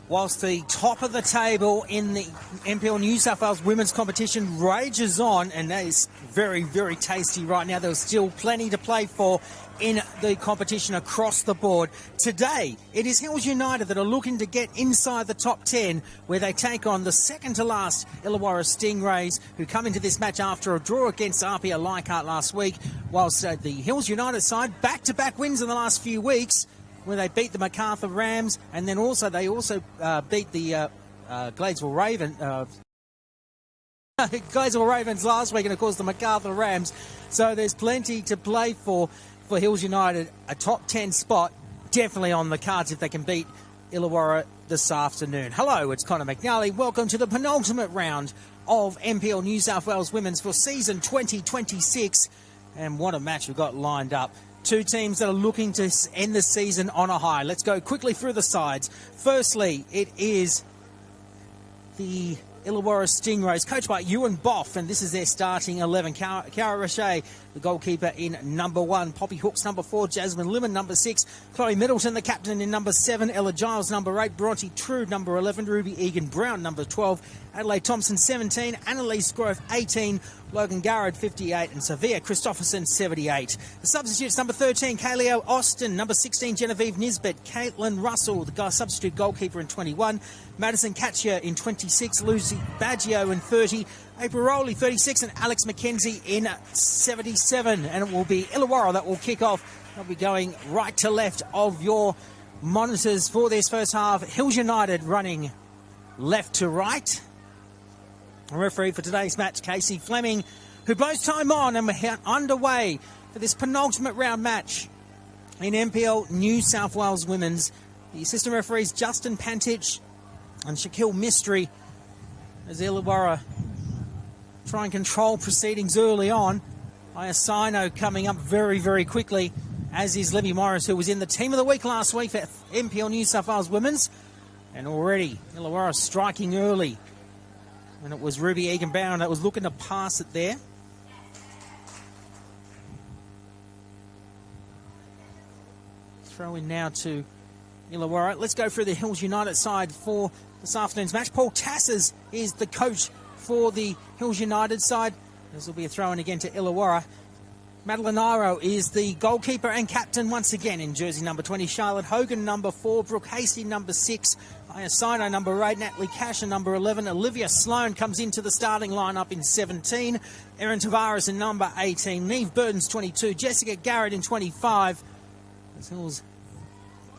whilst the top of the table in the NPL New South Wales women's competition rages on, and that is very, very tasty right now. There's still plenty to play for in the competition across the board. Today, it is Hills United that are looking to get inside the top 10, where they take on the second to last Illawarra Stingrays, who come into this match after a draw against RPA Leichhardt last week, whilst the Hills United side back-to-back wins in the last few weeks, where they beat the MacArthur Rams, and then they also beat the Gladesville Ravens last week, and of course the MacArthur Rams. So there's plenty to play for Hills United. A top 10 spot definitely on the cards if they can beat Illawarra this afternoon. Hello, it's Connor McNally. Welcome to the penultimate round of NPL New South Wales Women's for season 2026. And what a match we've got lined up. Two teams that are looking to end the season on a high. Let's go quickly through the sides. Firstly, it is the Illawarra Stingrays, coached by Ewan Boff, and this is their starting 11. Cara Roche, the goalkeeper, in number 1. Poppy Hooks, number 4. Jasmine Limon, number 6. Chloe Middleton, the captain, in number 7. Ella Giles, number 8. Bronte Trude, number 11. Ruby Egan Brown, number 12. Adelaide Thompson, 17. Annalise Grove, 18. Logan Garrett, 58. And Savia Christopherson, 78. The substitutes, number 13, Kayleo Austin. Number 16, Genevieve Nisbet. Caitlin Russell, the substitute goalkeeper, in 21. Madison Katcher in 26. Lucy Baggio in 30. April Rowley, 36. And Alex McKenzie in 77. And it will be Illawarra that will kick off. They'll be going right to left of your monitors for this first half. Hills United running left to right. A referee for today's match, Casey Fleming, who blows time on, and we're underway for this penultimate round match in NPL New South Wales Women's. The assistant referees, Justin Pantich and Shaquille Mystery, as Illawarra try and control proceedings early on. Iasino coming up very, very quickly, as is Libby Morris, who was in the Team of the Week last week for NPL New South Wales Women's. And already Illawarra striking early. And it was Ruby Egan Brown that was looking to pass it there. Throw in now to Illawarra. Let's go through the Hills United side for this afternoon's match. Paul Tassers is the coach for the Hills United side. This will be a throw in again to Illawarra. Madeline Iro is the goalkeeper and captain once again in jersey number 20. Charlotte Hogan, number 4. Brooke Hasty, number 6. Iasino, number 8. Natalie Casher, number 11. Olivia Sloan comes into the starting lineup in 17. Erin Tavares in number 18. Neve Burton's 22. Jessica Garrett in 25. As Hills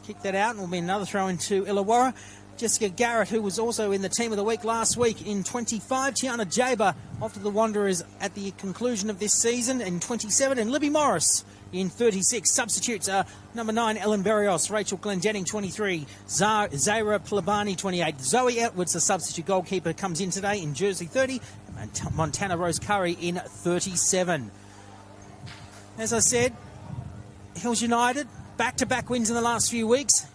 kick that out, and will be another throw into Illawarra. Jessica Garrett, who was also in the Team of the Week last week, in 25. Tiana Jaber off to the Wanderers at the conclusion of this season in 27. And Libby Morris in 36. Substitutes are number 9, Ellen Berrios. Rachel Glendenning, 23. Zaira Plabani, 28. Zoe Edwards, the substitute goalkeeper, comes in today in jersey 30. And Montana Rose Curry in 37. As I said, Hills United, back-to-back wins in the last few weeks,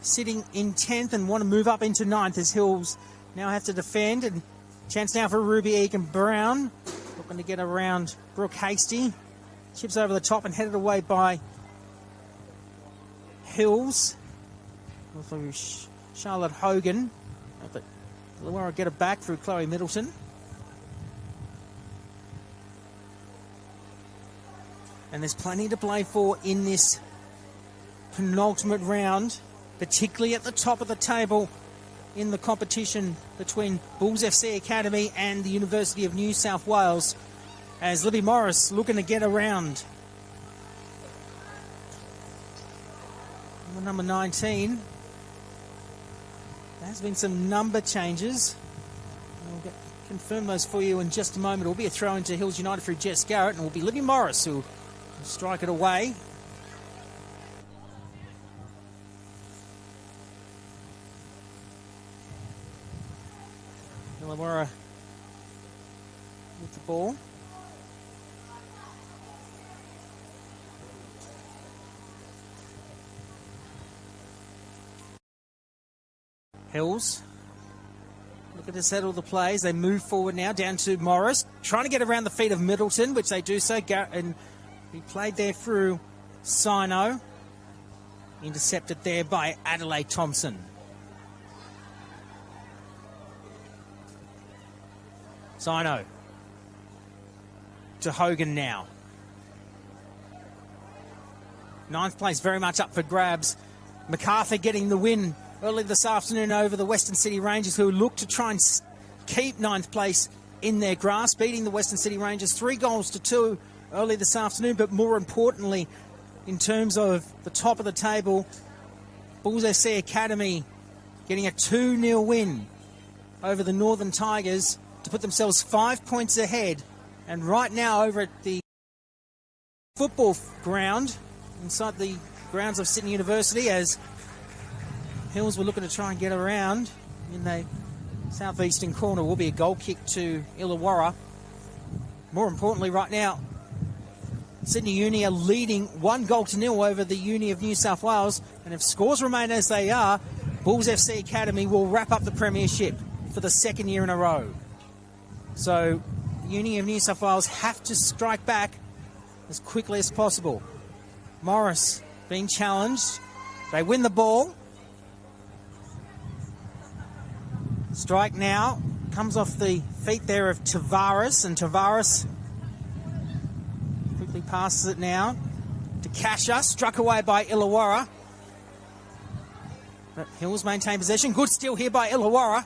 sitting in 10th and want to move up into 9th as Hills now have to defend. And chance now for Ruby Egan Brown, looking to get around Brooke Hasty. Chips over the top and headed away by Hills. Through Charlotte Hogan. But Illawarra get it back through Chloe Middleton. And there's plenty to play for in this penultimate round, particularly at the top of the table in the competition between Bulls FC Academy and the University of New South Wales, as Libby Morris looking to get around. Number 19. There has been some number changes. We'll confirm those for you in just a moment. It will be a throw into Hills United through Jess Garrett, and it will be Libby Morris who will strike it away. Illawarra with the ball. Hills looking to settle the plays. They move forward now down to Morris, trying to get around the feet of Middleton, which they do so. And he played there through Sino. Intercepted there by Adelaide Thompson. Sino to Hogan now. 9th place very much up for grabs. MacArthur getting the win early this afternoon over the Western City Rangers, who look to try and keep 9th place in their grasp, beating the Western City Rangers 3-2 early this afternoon. But more importantly, in terms of the top of the table, Bulls FC Academy getting a 2-0 win over the Northern Tigers to put themselves 5 points ahead. And right now over at the football ground, inside the grounds of Sydney University, as Hills were looking to try and get around in the southeastern corner, will be a goal kick to Illawarra. More importantly right now, Sydney Uni are leading 1-0 over the Uni of New South Wales, and if scores remain as they are, Bulls FC Academy will wrap up the premiership for the 2nd year in a row. So Uni of New South Wales have to strike back as quickly as possible. Morris being challenged. They win the ball. Strike now. Comes off the feet there of Tavares, and Tavares quickly passes it now to Kasha. Struck away by Illawarra. But Hills maintain possession. Good steal here by Illawarra.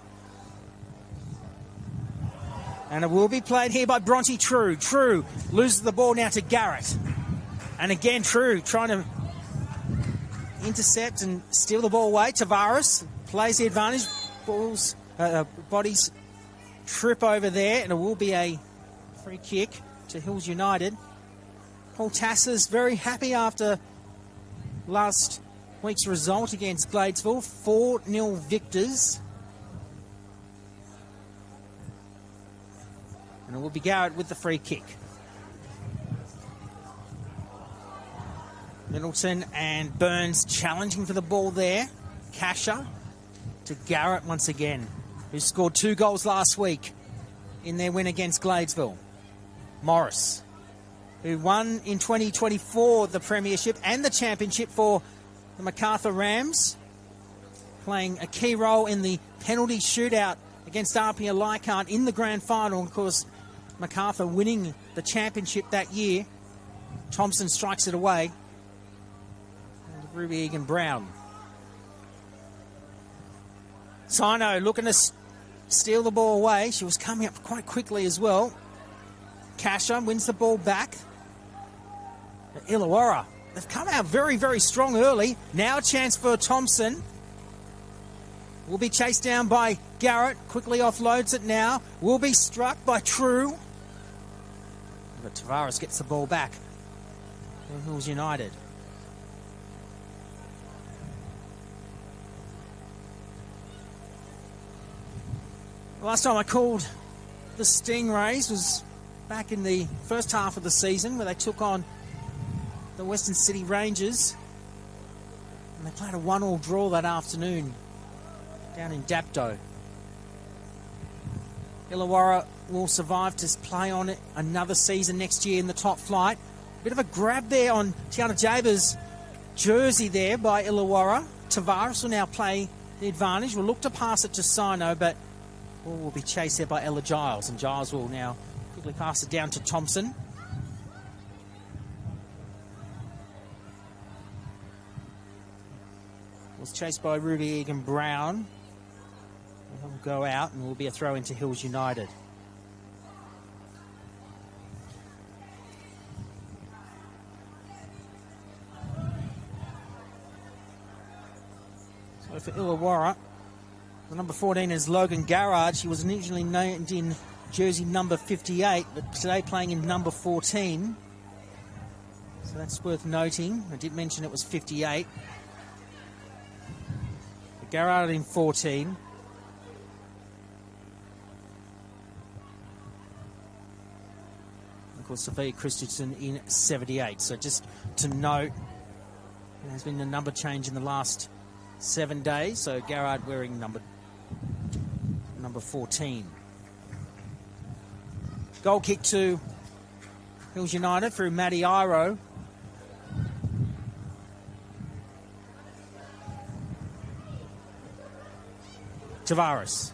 And it will be played here by Bronte True. True loses the ball now to Garrett. And again, True trying to intercept and steal the ball away. Tavares plays the advantage. Bodies trip over there, and it will be a free kick to Hills United. Paul Tasser's very happy after last week's result against Gladesville. 4-0 victors. And it will be Garrett with the free kick. Middleton and Burns challenging for the ball there. Kasha to Garrett once again, who scored 2 goals last week in their win against Gladesville. Morris, who won in 2024 the premiership and the championship for the MacArthur Rams, playing a key role in the penalty shootout against RPA Leichhardt in the grand final. Of course, MacArthur winning the championship that year. Thompson strikes it away. And Ruby Egan Brown. Sino looking to steal the ball away. She was coming up quite quickly as well. Kasha wins the ball back. Illawarra, they've come out very, very strong early. Now a chance for Thompson. Will be chased down by Garrett. Quickly offloads it now. Will be struck by True. But Tavares gets the ball back. Hills United. Last time I called the Stingrays was back in the first half of the season, where they took on the Western City Rangers. And they played a 1-1 draw that afternoon down in Dapto. Illawarra will survive to play on it another season next year in the top flight. Bit of a grab there on Tiana Jaber's jersey there by Illawarra. Tavares will now play the advantage. We'll look to pass it to Sino, but ball will be chased there by Ella Giles, and Giles will now quickly pass it down to Thompson. Was chased by Ruby Egan Brown. He'll go out, and will be a throw into Hills United. So for Illawarra, the number 14 is Logan Garrard. He was initially named in jersey number 58, but today playing in number 14. So that's worth noting. I did mention it was 58. But Garrard in 14. Of course, Sophia Christensen in 78. So just to note, there's been a number change in the last 7 days. So Garrard wearing number 14. Goal kick to Hills United through Maddie Iro. Tavares.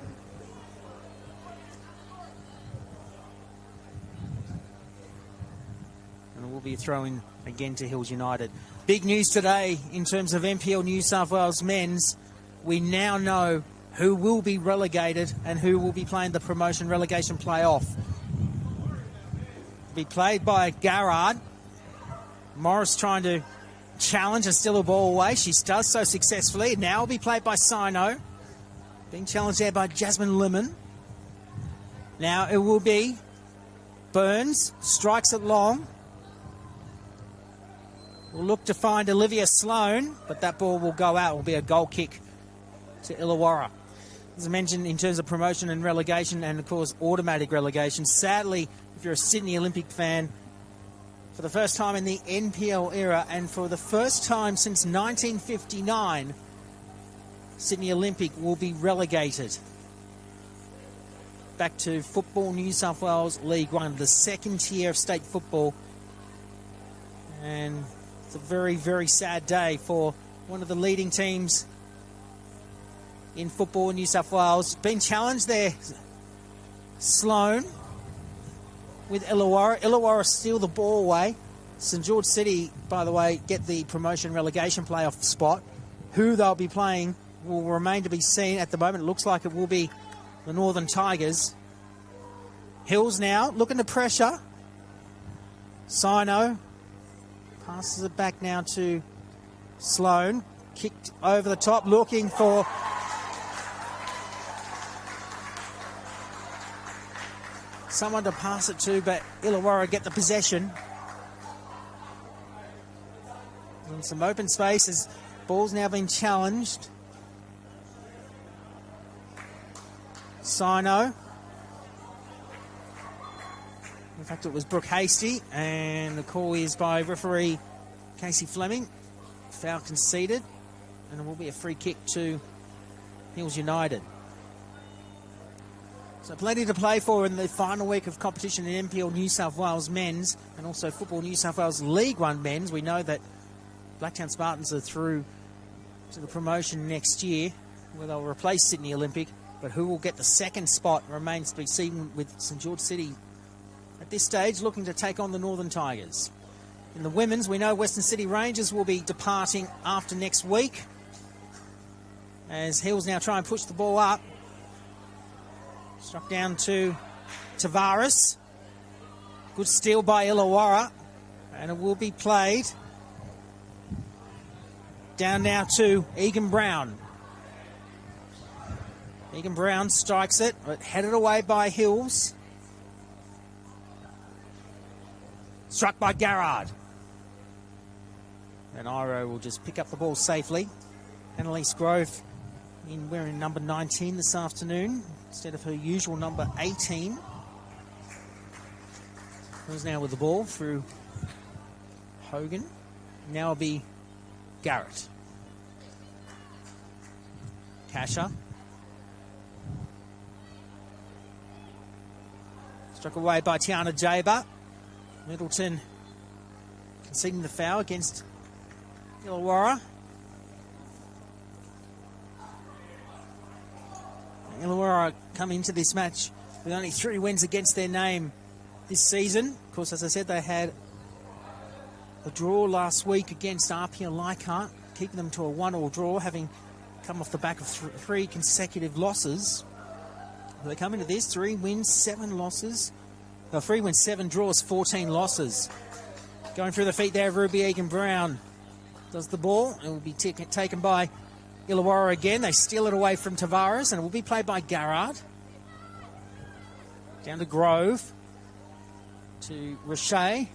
be a throw-in again to Hills United. Big news today in terms of NPL New South Wales men's. We now know who will be relegated and who will be playing the promotion relegation playoff. Be played by Garrard. Morris trying to challenge and steal a ball away. She does so successfully. Now will be played by Sino. Being challenged there by Jasmine Lemon. Now it will be Burns. Strikes it long. We'll look to find Olivia Sloan, but that ball will go out. It will be a goal kick to Illawarra. As I mentioned, in terms of promotion and relegation, and of course automatic relegation, sadly, if you're a Sydney Olympic fan, for the first time in the NPL era and for the first time since 1959, Sydney Olympic will be relegated back to Football New South Wales League One, the second tier of state football. And it's a very, very sad day for one of the leading teams in football in New South Wales. Been challenged there, Sloan with Illawarra. Illawarra steal the ball away. St George City, by the way, get the promotion relegation playoff spot. Who they'll be playing will remain to be seen. At the moment, it looks like it will be the Northern Tigers. Hills now looking to pressure. Sino passes it back now to Sloan. Kicked over the top, looking for someone to pass it to, but Illawarra get the possession. In some open spaces, ball's now been challenged. Sino. In fact, it was Brooke Hasty, and the call is by referee Casey Fleming. Foul conceded, and it will be a free kick to Hills United. So plenty to play for in the final week of competition in NPL New South Wales men's and also Football New South Wales League One men's. We know that Blacktown Spartans are through to the promotion next year, where they'll replace Sydney Olympic. But who will get the second spot remains to be seen, with St George City at this stage looking to take on the Northern Tigers. In the women's, we know Western City Rangers will be departing after next week, as Hills now try and push the ball up. Struck down to Tavares. Good steal by Illawarra, and it will be played down now to Egan Brown. Egan Brown strikes it, but headed away by Hills. Struck by Garrard. And Iro will just pick up the ball safely. Annalise Grove wearing number 19 this afternoon instead of her usual number 18. Who's now with the ball through Hogan. Now it'll be Garrett. Kasha. Struck away by Tiana Jaber. Middleton conceding the foul against Illawarra. Illawarra come into this match with only 3 wins against their name this season. Of course, as I said, they had a draw last week against RPL Leichhardt, keeping them to a 1-1 draw, having come off the back of 3 consecutive losses. They come into this 3 wins, 7 losses. 3 wins, 7 draws, 14 losses. Going through the feet there of Ruby Egan-Brown. Does the ball. It will be taken by Illawarra again. They steal it away from Tavares, and it will be played by Garrard. Down to Grove. To Roche. They'll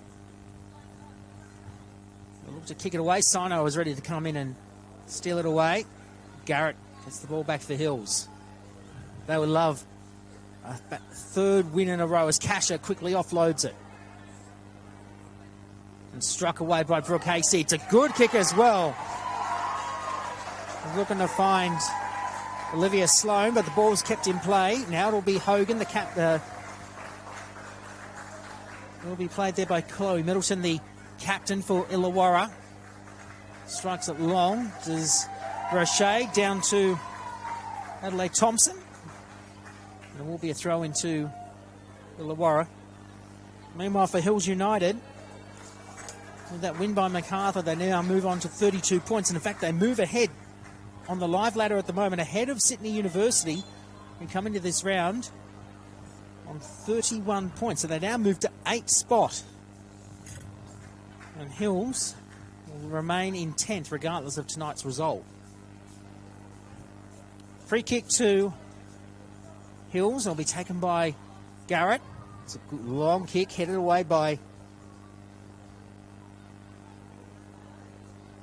look to kick it away. Sino is ready to come in and steal it away. Garrett gets the ball back for Hills. They would love a 3rd win in a row as Kasha quickly offloads it. And struck away by Brooke Hasty. It's a good kick as well. They're looking to find Olivia Sloan, but the ball was kept in play. Now it'll be Hogan, it'll be played there by Chloe Middleton, the captain for Illawarra. Strikes it long. Does Roche down to Adelaide Thompson. And it will be a throw into Illawarra. Meanwhile, for Hills United, With that win by MacArthur, they now move on to 32 points. And in fact, they move ahead on the live ladder at the moment, ahead of Sydney University, and come into this round on 31 points. So they now move to 8th spot. And Hills will remain in 10th regardless of tonight's result. Free kick to Hills will be taken by Garrett. It's a good long kick headed away by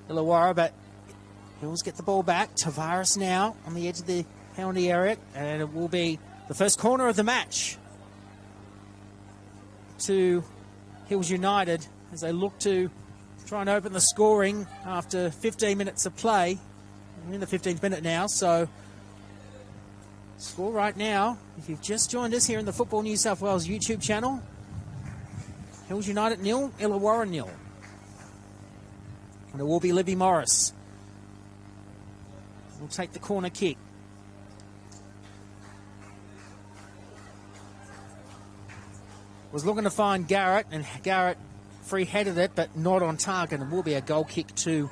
Illawarra, but Hills get the ball back. Tavares now on the edge of the penalty area, and it will be the first corner of the match to Hills United as they look to try and open the scoring after 15 minutes of play. We're in the 15th minute now, so score right now, if you've just joined us here in the Football New South Wales YouTube channel, Hills United 0, Illawarra 0. And it will be Libby Morris. Will take the corner kick. Was looking to find Garrett, and Garrett free-headed it, but not on target, and will be a goal kick to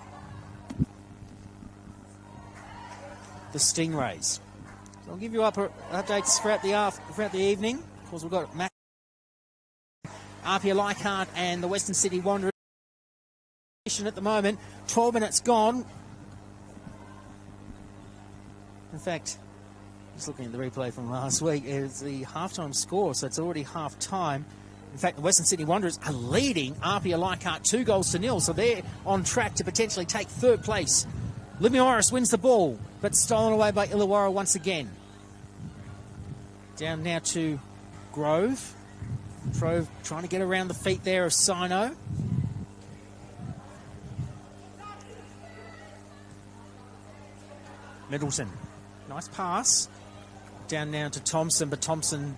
the Stingrays. So I'll give you updates throughout the evening. Of course, we've got Mac, RPA Leichhardt and the Western City Wanderers at the moment. 12 minutes gone. In fact, just looking at the replay from last week, it's the halftime score, so it's already half-time. In fact, the Western Sydney Wanderers are leading RPA Leichhardt 2-0, so they're on track to potentially take third place. Libby Morris wins the ball, but stolen away by Illawarra once again. Down now to Grove. Grove trying to get around the feet there of Sino. Middleton. Nice pass. Down now to Thompson, but Thompson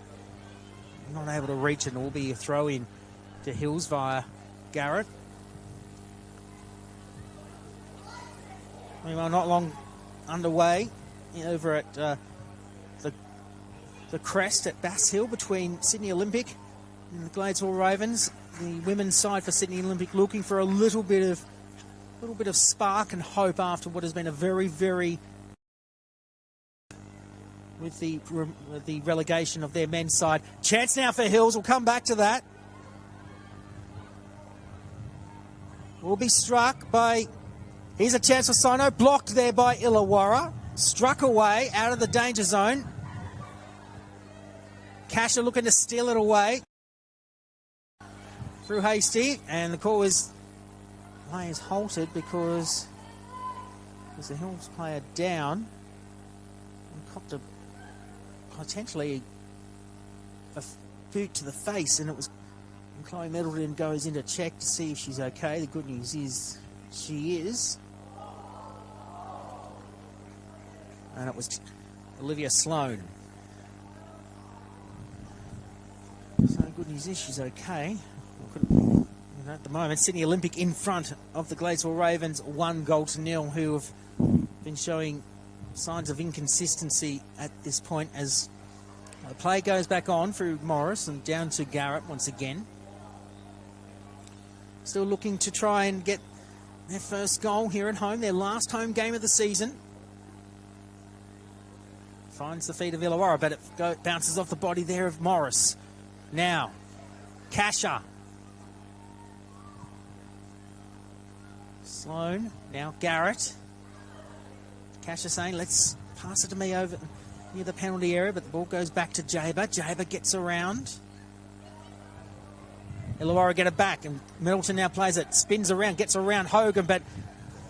not able to reach it, and will be a throw in to Hills via Garrett. Meanwhile, not long underway over at the crest at Bass Hill between Sydney Olympic and the Gladesville Ravens. The women's side for Sydney Olympic looking for a little bit of spark and hope after what has been a very with the relegation of their men's side. Chance now for Hills. We'll come back to that. Will be struck by... Here's a chance for Sino. Blocked there by Illawarra. Struck away out of the danger zone. Casher looking to steal it away through Hasty. And the call is... Play is halted because there's a Hills player down. And copped a potentially a boot to the face, and it was Chloe Middleton goes in to check to see if she's okay. The good news is she is. And it was Olivia Sloan. So the good news is she's okay. At the moment, Sydney Olympic in front of the Gladesville Ravens 1-0, who have been showing signs of inconsistency at this point as the play goes back on through Morris and down to Garrett once again. Still looking to try and get their first goal here at home, their last home game of the season. Finds the feet of Illawarra, but it bounces off the body there of Morris. Now, Casher. Sloan, now Garrett. Casher saying, let's pass it to me over near the penalty area, but the ball goes back to Jaber. Jaber gets around. Illawarra get it back, and Middleton now plays it, spins around, gets around Hogan, but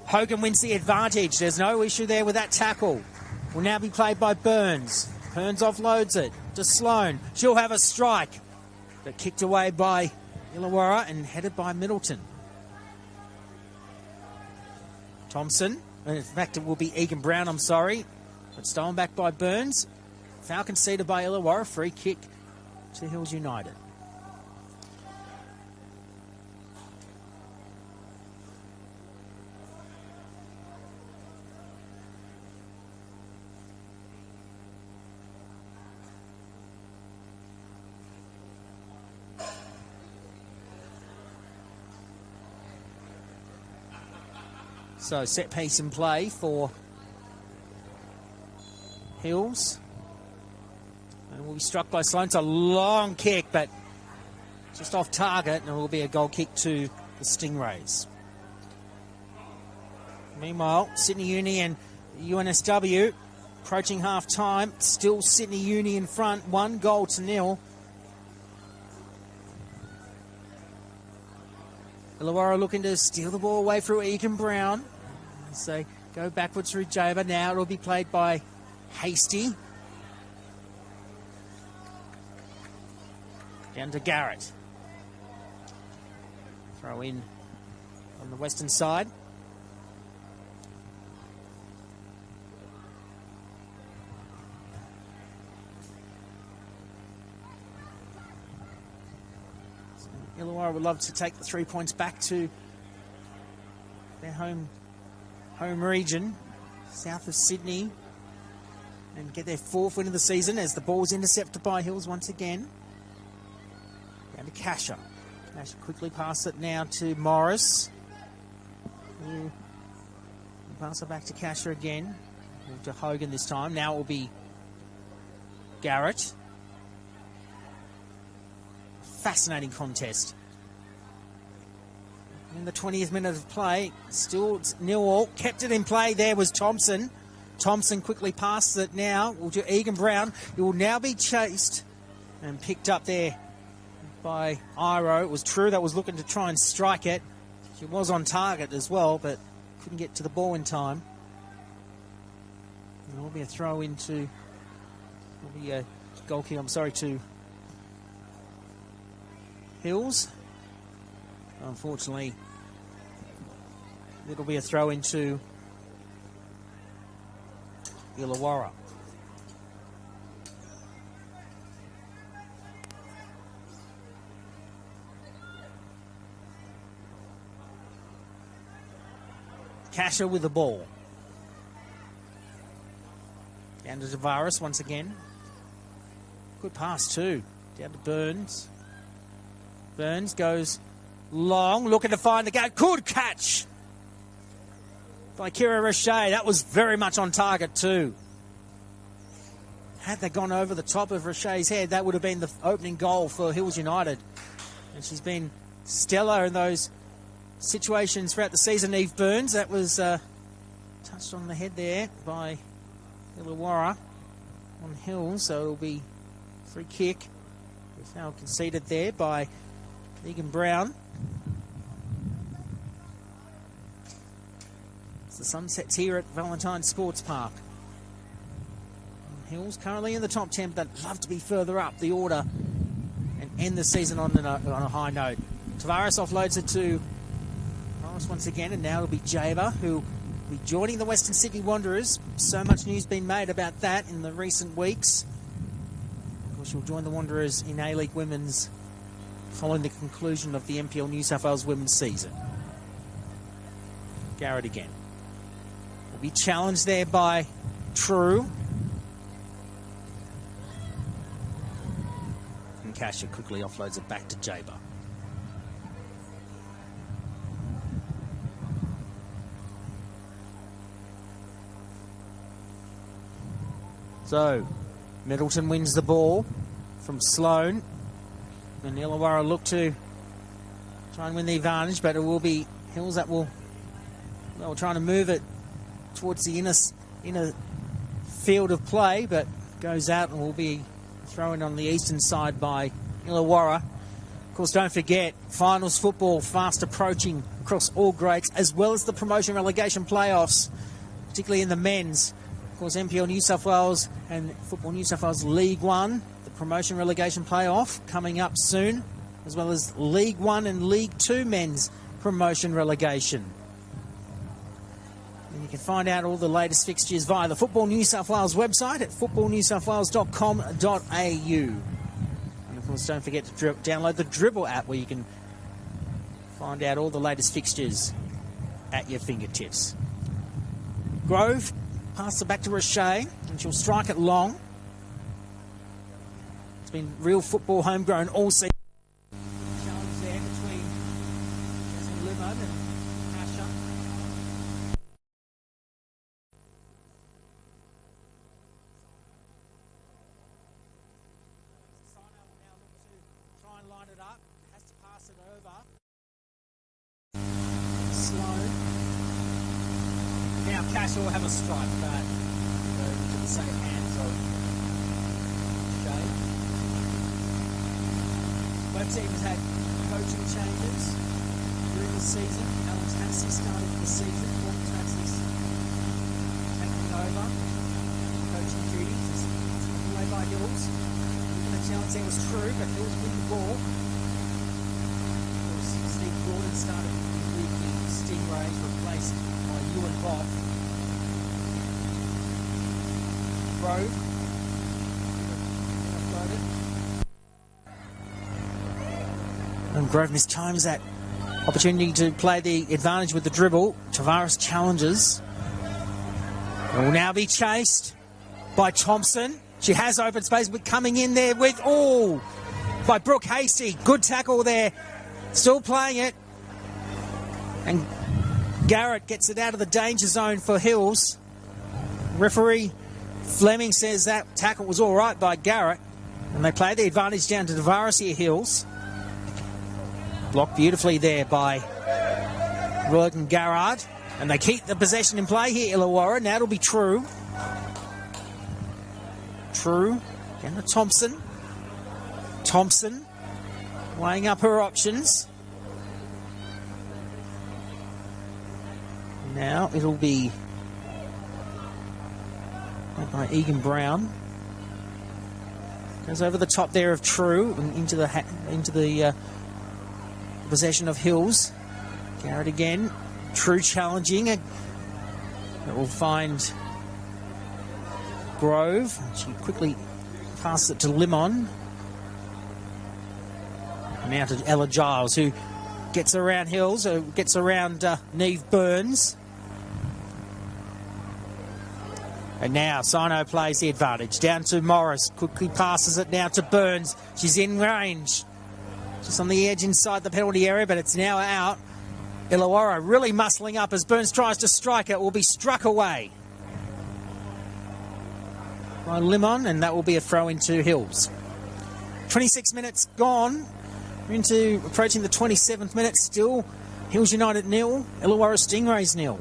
Hogan wins the advantage. There's no issue there with that tackle. Will now be played by Burns. Burns offloads it to Sloan. She'll have a strike, but kicked away by Illawarra and headed by Middleton. Thompson. In fact, it will be Egan Brown, I'm sorry. But stolen back by Burns. Foul conceded by Illawarra. Free kick to Hills United. So set piece in play for Hills. And will be struck by Sloan. It's a long kick, but just off target, and it will be a goal kick to the Stingrays. Meanwhile, Sydney Uni and UNSW approaching half-time. Still Sydney Uni in front, 1-0. Illawarra looking to steal the ball away through Egan Brown. As they go backwards through Jaber. Now it'll be played by Hasty. Down to Garrett. Throw in on the western side. Illawarra would love to take the 3 points back to their home region, south of Sydney, and get their 4th win of the season as the ball is intercepted by Hills once again. Down to Kasha. Kasha quickly pass it now to Morris. We'll pass it back to Kasha again. To Hogan this time. Now it will be Garrett. Fascinating contest. In the 20th minute of play, still 0-0. Kept it in play. There was Thompson. Thompson quickly passes it now to Egan Brown. He will now be chased and picked up there by Iro. It was True that was looking to try and strike it. She was on target as well, but couldn't get to the ball in time. And it will be a throw into... Will be a goal kick, to Hills. Unfortunately, it'll be a throw into Illawarra. Kasha with the ball. Down to Tavares once again. Good pass too. Down to Burns. Burns goes long, looking to find the gap. Good catch by Kira Roche. That was very much on target too. Had they gone over the top of Roche's head, that would have been the opening goal for Hills United. And she's been stellar in those situations throughout the season. Eve Burns, that was touched on the head there by Illawarra on Hills, so it'll be free kick. It's now conceded there by Egan Brown. It's the sunsets here at Valentine Sports Park. Hills currently in the top 10, but they'd love to be further up the order and end the season on a high note. Tavares offloads it to Morris once again, and now it'll be Jaber, who will be joining the Western Sydney Wanderers. So much news been made about that in the recent weeks. Of course, she'll join the Wanderers in A-League Women's following the conclusion of the NPL New South Wales Women's season. Garrett again. Will be challenged there by True. And Kasha quickly offloads it back to Jaber. So, Middleton wins the ball from Sloan. And Illawarra look to try and win the advantage, but it will be Hills that will trying to move it towards the inner field of play, but goes out and will be thrown on the eastern side by Illawarra. Of course, don't forget, finals football fast approaching across all grades, as well as the promotion relegation playoffs, particularly in the men's. Of course, NPL New South Wales and Football New South Wales League One, the promotion relegation playoff coming up soon, as well as League One and League Two men's promotion relegation. And you can find out all the latest fixtures via the Football New South Wales website at footballnewsouthwales.com.au. And of course, don't forget to download the Dribble app, where you can find out all the latest fixtures at your fingertips. Grove passes it back to Roche, and she'll strike it long. It's been real football homegrown all season. Challenge there between Jasmine Limon and Kasha. line it up. Has to pass it over. Slow. Now Cash will have a strike, but to the safe hands of Jay. Both teams had coaching changes during the season. Alex Massey started the season. Morton Massey's taking over coaching duties. Played by Hills. The challenge there was true, but Hills win the ball. Steve Gordon started with the Stingrays, replaced by Ewan Boff. Grove. And Grove mistimes that opportunity to play the advantage with the dribble. Tavares challenges. It will now be chased by Thompson. She has open space, but coming in there with by Brooke Hasty. Good tackle there. Still playing it. And Garrett gets it out of the danger zone for Hills. Referee Fleming says that tackle was all right by Garrett. And they play the advantage down to Tavares here, Hills. Blocked beautifully there by Royden Garrard. And they keep the possession in play here, Illawarra. Now it'll be True. True. Down to Thompson. Thompson weighing up her options. Now it'll be by Egan Brown. Goes over the top there of True and into the possession of Hills. Garrett again. True challenging. It will find Grove. She quickly passes it to Limon. Now to Ella Giles, who gets around Hills, who gets around Neve Burns. And now Sino plays the advantage. Down to Morris. Quickly passes it now to Burns. She's in range. Just on the edge inside the penalty area, but it's now out. Illawarra really muscling up as Burns tries to strike it. Will be struck away by Limon, and that will be a throw into Hills. 26 minutes gone. We're approaching the 27th minute. Still Hills United 0, Illawarra Stingrays 0.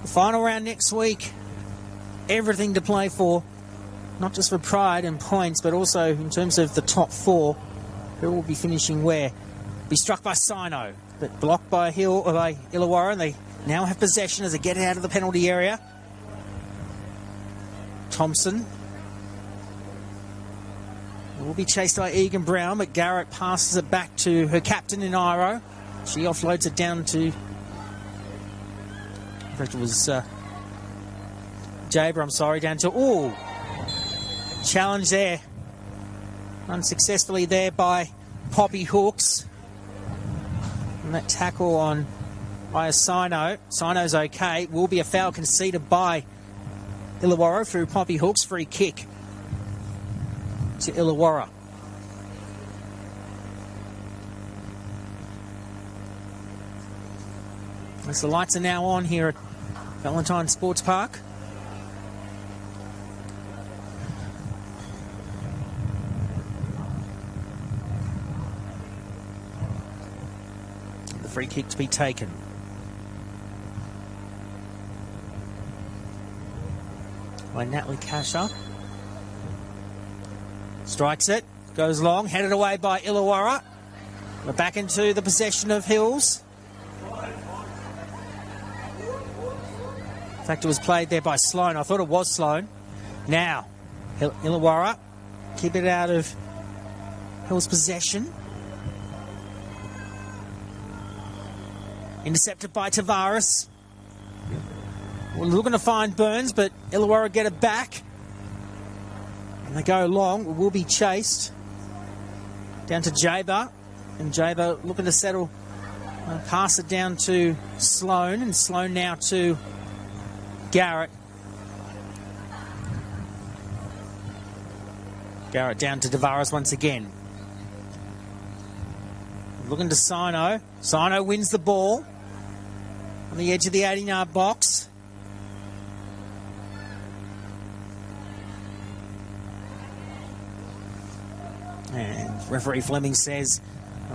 The final round next week. Everything to play for, not just for pride and points, but also in terms of the top four, who will be finishing where. Be struck by Sino, but blocked by Illawarra, and they now have possession as they get out of the penalty area. Thompson will be chased by Egan Brown, but Garrett passes it back to her captain in Iro. She offloads it down to, in fact it was Jaber, down to, challenge there. Unsuccessfully there by Poppy Hooks. And that tackle on by a Sino. Sino's okay. Will be a foul conceded by Illawarra through Poppy Hooks. Free kick to Illawarra. As the lights are now on here at Valentine Sports Park. The free kick to be taken. By Natalie Kasher. Strikes it. Goes long. Headed away by Illawarra. We're back into the possession of Hills. In fact, it was played there by Sloan. I thought it was Sloan. Now, Illawarra keep it out of Hills' possession. Intercepted by Tavares. We're looking to find Burns, but Illawarra get it back. And they go long. It will be chased. Down to Jaber. And Jaber looking to settle. Pass it down to Sloan. And Sloan now to Garrett. Garrett down to Tavares once again. Looking to Sino. Sino wins the ball on the edge of the 18-yard box. And referee Fleming says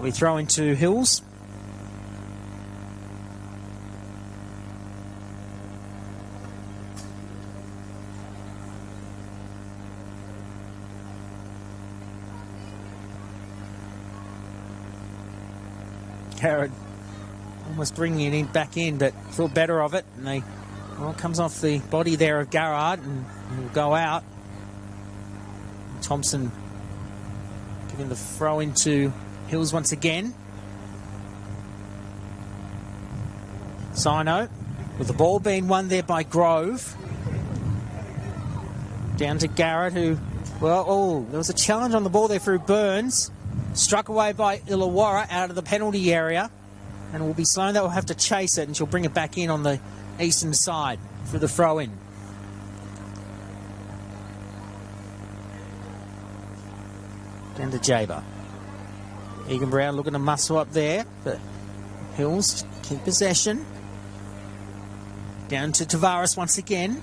we throw into Hills. Garrett almost bringing it in back in, but feel better of it. And they, well, it comes off the body there of Garrard and will go out. Thompson giving the throw into Hills once again. Sino with the ball being won there by Grove. Down to Garrett, who, well, oh, there was a challenge on the ball there through Burns. Struck away by Illawarra out of the penalty area. And it will be Sloan that will have to chase it, and she'll bring it back in on the eastern side for the throw-in. Down to Jaber. Egan Brown looking to muscle up there, but Hills keep possession. Down to Tavares once again.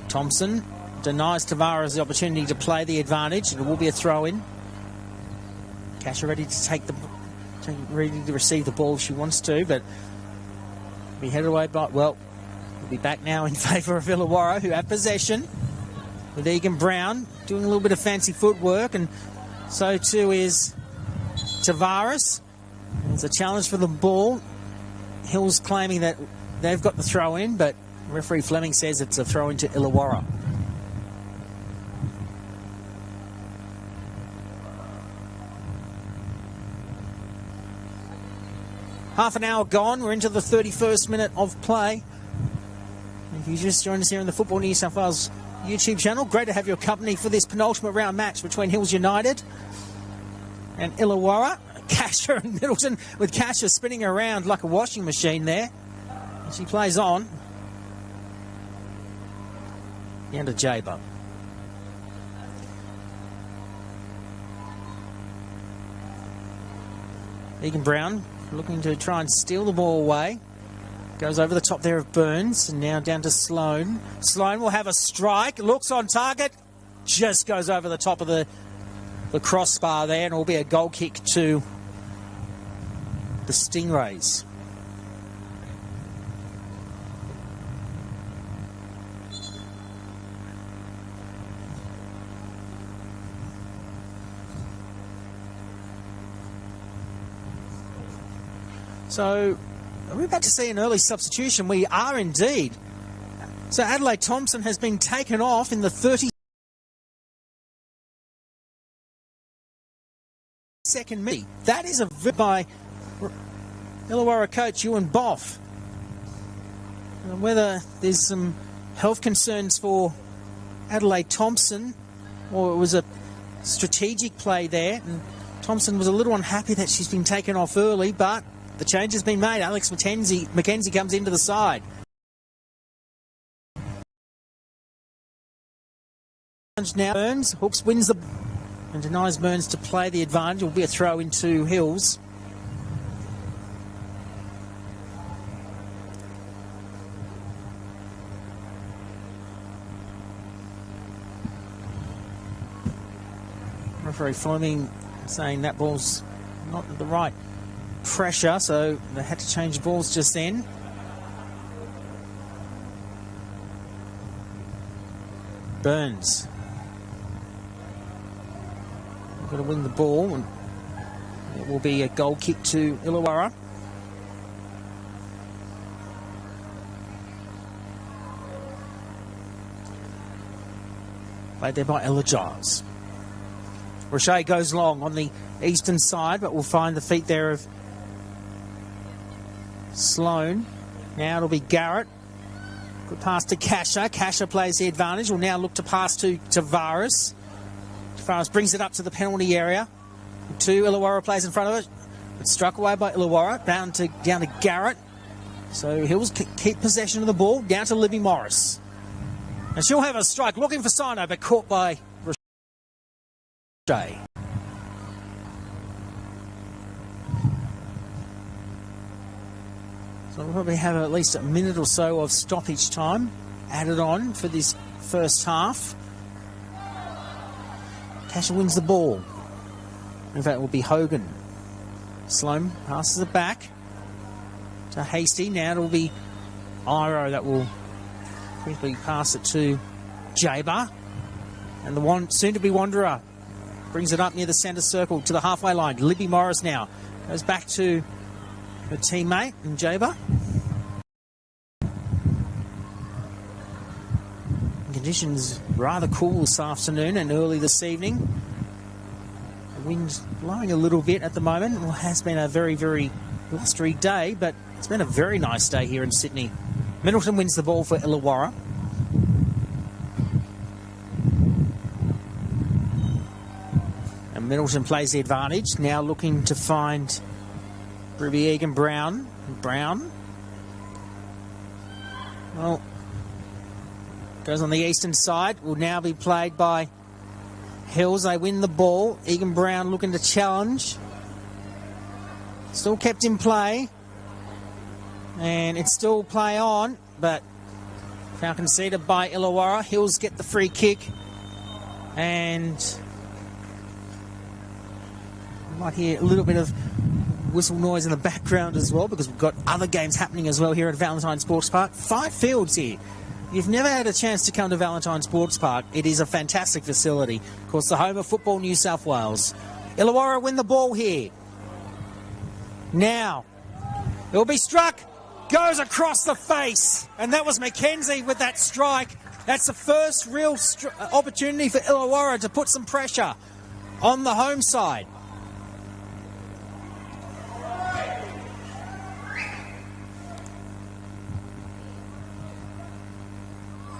Thompson denies Tavares the opportunity to play the advantage, and it will be a throw-in. Kasha ready to take the, ready to receive the ball if she wants to, but be headed away by, well, we'll be back now in favour of Illawarra, who have possession, with Egan Brown doing a little bit of fancy footwork, and so too is Tavares. There's a challenge for the ball. Hills claiming that they've got the throw in, but referee Fleming says it's a throw in to Illawarra. Half an hour gone. We're into the 31st minute of play. If you just joined us here on the Football New South Wales YouTube channel, great to have your company for this penultimate round match between Hills United and Illawarra. Kasha and Middleton, with Kasha spinning around like a washing machine there. And she plays on. Down to Jaber. Egan Brown looking to try and steal the ball away. Goes over the top there of Burns, and now down to Sloan. Sloan will have a strike, looks on target, just goes over the top of the crossbar there, and it will be a goal kick to the Stingrays. So, are we about to see an early substitution? We are indeed. So, Adelaide Thompson has been taken off in the 32nd minute. That is a by Illawarra coach Ewan Boff. And whether there's some health concerns for Adelaide Thompson, or it was a strategic play there, and Thompson was a little unhappy that she's been taken off early, but the change has been made. Alex McKenzie comes into the side. Now Burns, Hooks wins the and denies Burns to play the advantage. It will be a throw into Hills. Referee Fleming saying that ball's not the right pressure, so they had to change balls just then. Burns. We're going to win the ball, and it will be a goal kick to Illawarra. Played there by Ella Giles. Roche goes long on the eastern side, but we'll find the feet there of Sloan. Now it'll be Garrett. Good pass to Kasha. Kasha plays the advantage. Will now look to pass to Tavares. Tavares brings it up to the penalty area. Two Illawarra plays in front of it. It's struck away by Illawarra. Down to Garrett. So Hills keep possession of the ball. Down to Libby Morris. And she'll have a strike. Looking for Sino, but caught by Roche. So we'll probably have at least a minute or so of stoppage time added on for this first half. Kasha wins the ball. In fact, it will be Hogan. Sloan passes it back to Hasty. Now it will be Iro that will quickly pass it to Jaber. And the soon-to-be Wanderer brings it up near the centre circle to the halfway line. Libby Morris now goes back to her teammate and Jaber. Conditions rather cool this afternoon and early this evening. The wind's blowing a little bit at the moment. Well, it has been a very, very blustery day, but it's been a very nice day here in Sydney. Middleton wins the ball for Illawarra. And Middleton plays the advantage. Now looking to find Ruby Egan Brown. Well, goes on the eastern side. Will now be played by Hills. They win the ball. Egan Brown looking to challenge. Still kept in play. And it's still play on, but foul conceded by Illawarra. Hills get the free kick. And you might hear a little bit of whistle noise in the background as well, because we've got other games happening as well here at Valentine Sports Park. 5 fields here. If you've never had a chance to come to Valentine Sports Park, it is a fantastic facility. Of course, the home of Football New South Wales. Illawarra win the ball here. Now, it will be struck. Goes across the face. And that was McKenzie with that strike. That's the first real opportunity for Illawarra to put some pressure on the home side.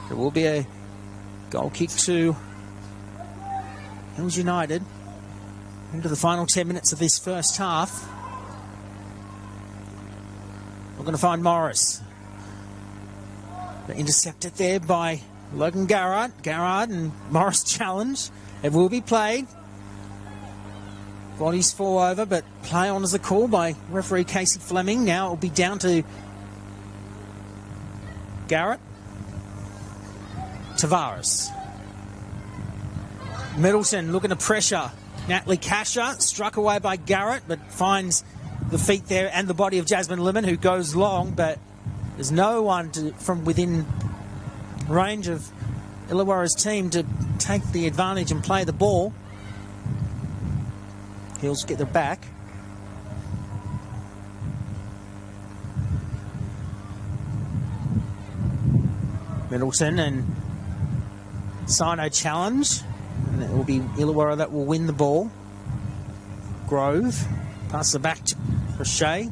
There will be a goal kick to Hills United into the final 10 minutes of this first half. We're going to find Morris. They're intercepted there by Logan Garrard. Garrard and Morris challenge. It will be played. Bodies fall over, but play on as a call by referee Casey Fleming. Now it will be down to Garrett. Tavares. Middleton looking to pressure Natalie Kasher. Struck away by Garrett, but finds the feet there and the body of Jasmine Lemon, who goes long, but there's no one from within range of Illawarra's team to take the advantage and play the ball. Hills get their back. Middleton and Sino challenge, and it will be Illawarra that will win the ball. Grove passes it back to Roche.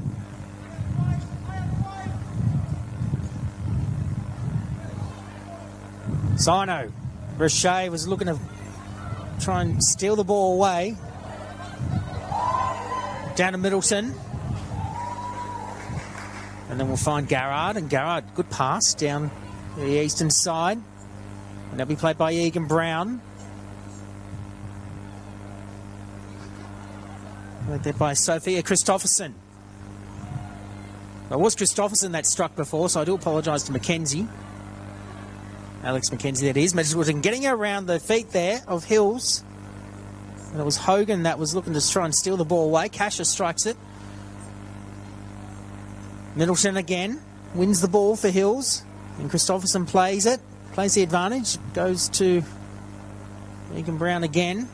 Sino. Roche was looking to try and steal the ball away. Down to Middleton. And then we'll find Garrard. And Garrard, good pass down the eastern side. And that'll be played by Egan Brown. Right there by Sophia Christopherson. It was Christopherson that struck before, so I do apologise to Mackenzie. Alex Mackenzie, that is. Middleton getting around the feet there of Hills. And it was Hogan that was looking to try and steal the ball away. Kasher strikes it. Middleton again wins the ball for Hills. And Christopherson plays it. Plays the advantage. Goes to Egan Brown again.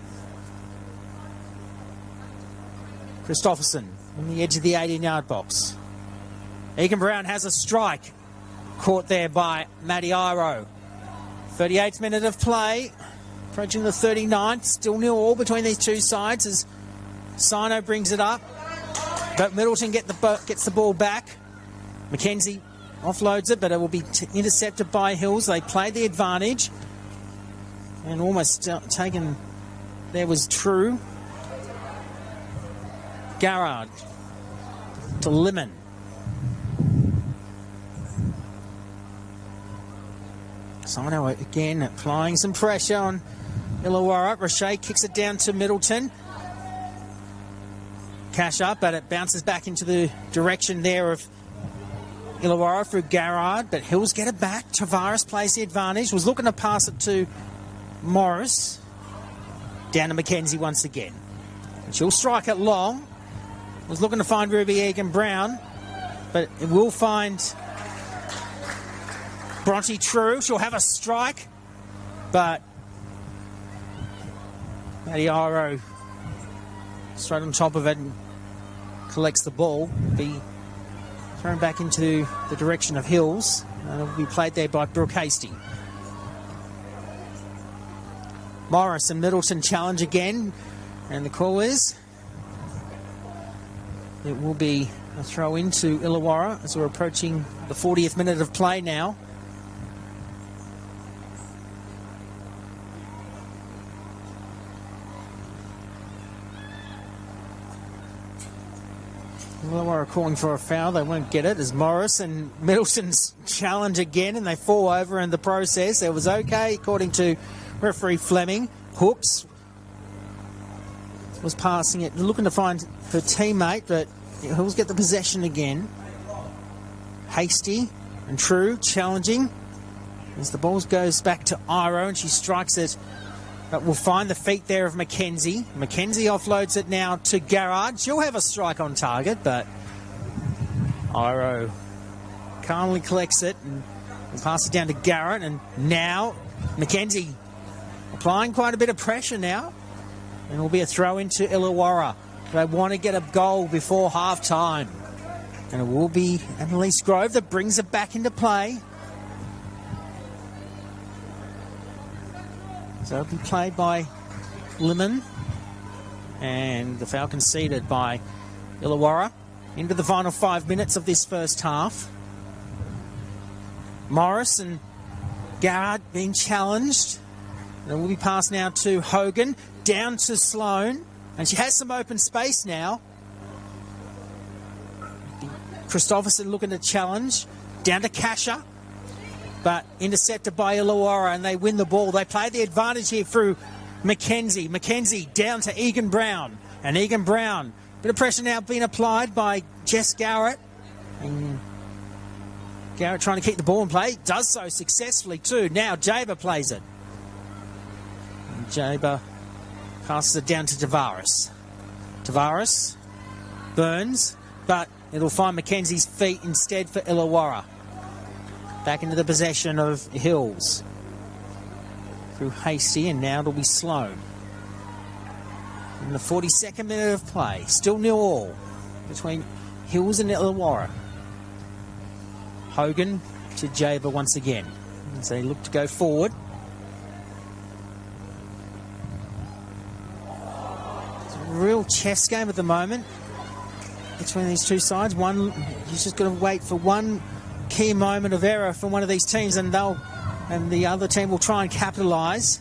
Christopherson on the edge of the 18-yard box. Egan Brown has a strike. Caught there by Maddie Iro. 38th minute of play. Approaching the 39th. Still 0-0 between these two sides as Sino brings it up. But Middleton gets the ball back. Mackenzie offloads it, but it will be intercepted by Hills. They played the advantage. And almost taken there was True. Garrard to Lemon. Sino again applying some pressure on Illawarra. Roche kicks it down to Middleton. Cash up, but it bounces back into the direction there of Illawarra through Garrard, but Hills get it back. Tavares plays the advantage. Was looking to pass it to Morris. Down to Mackenzie once again. She'll strike it long. Was looking to find Ruby Egan-Brown, but it will find Bronte True. She'll have a strike, but Maddie Iro straight on top of it and collects the ball. Be thrown back into the direction of Hills. And it'll be played there by Brooke Hasty. Morris and Middleton challenge again, and the call is it will be a throw into Illawarra as we're approaching the 40th minute of play now. Illawarra calling for a foul. They won't get it as Morris and Middleton's challenge again, and they fall over in the process. It was okay according to referee Fleming. Hooks was passing it, looking to find her teammate, but Hills get the possession again. Hasty and True challenging as the ball goes back to Iro, and she strikes it, but will find the feet there of Mackenzie. Mackenzie offloads it now to Garrard. She'll have a strike on target, but Iro calmly collects it and will pass it down to Garrett, and now Mackenzie applying quite a bit of pressure now, and it will be a throw into Illawarra. They want to get a goal before half-time, and it will be Annalise Grove that brings it back into play. So it'll be played by Lemon, and the foul conceded by Illawarra into the final 5 minutes of this first half. Morris and Garrard being challenged. And it will be passed now to Hogan, down to Sloan, and she has some open space now. Christopherson looking to challenge, down to Kasha, but intercepted by Illawarra, and they win the ball. They play the advantage here through Mackenzie. Mackenzie down to Egan-Brown, and Egan-Brown, bit of pressure now being applied by Jess Garrett. And Garrett trying to keep the ball in play, does so successfully too. Now Jaber plays it. And Jaber passes it down to Tavares. Tavares, Burns, but it'll find Mackenzie's feet instead for Illawarra. Back into the possession of Hills through Hasty, and now it'll be Sloan. In the 42nd minute of play, still 0-0 between Hills and Illawarra. Hogan to Jaber once again as they look to go forward. It's a real chess game at the moment between these two sides. One, you've just got to wait for one key moment of error from one of these teams, and the other team will try and capitalise.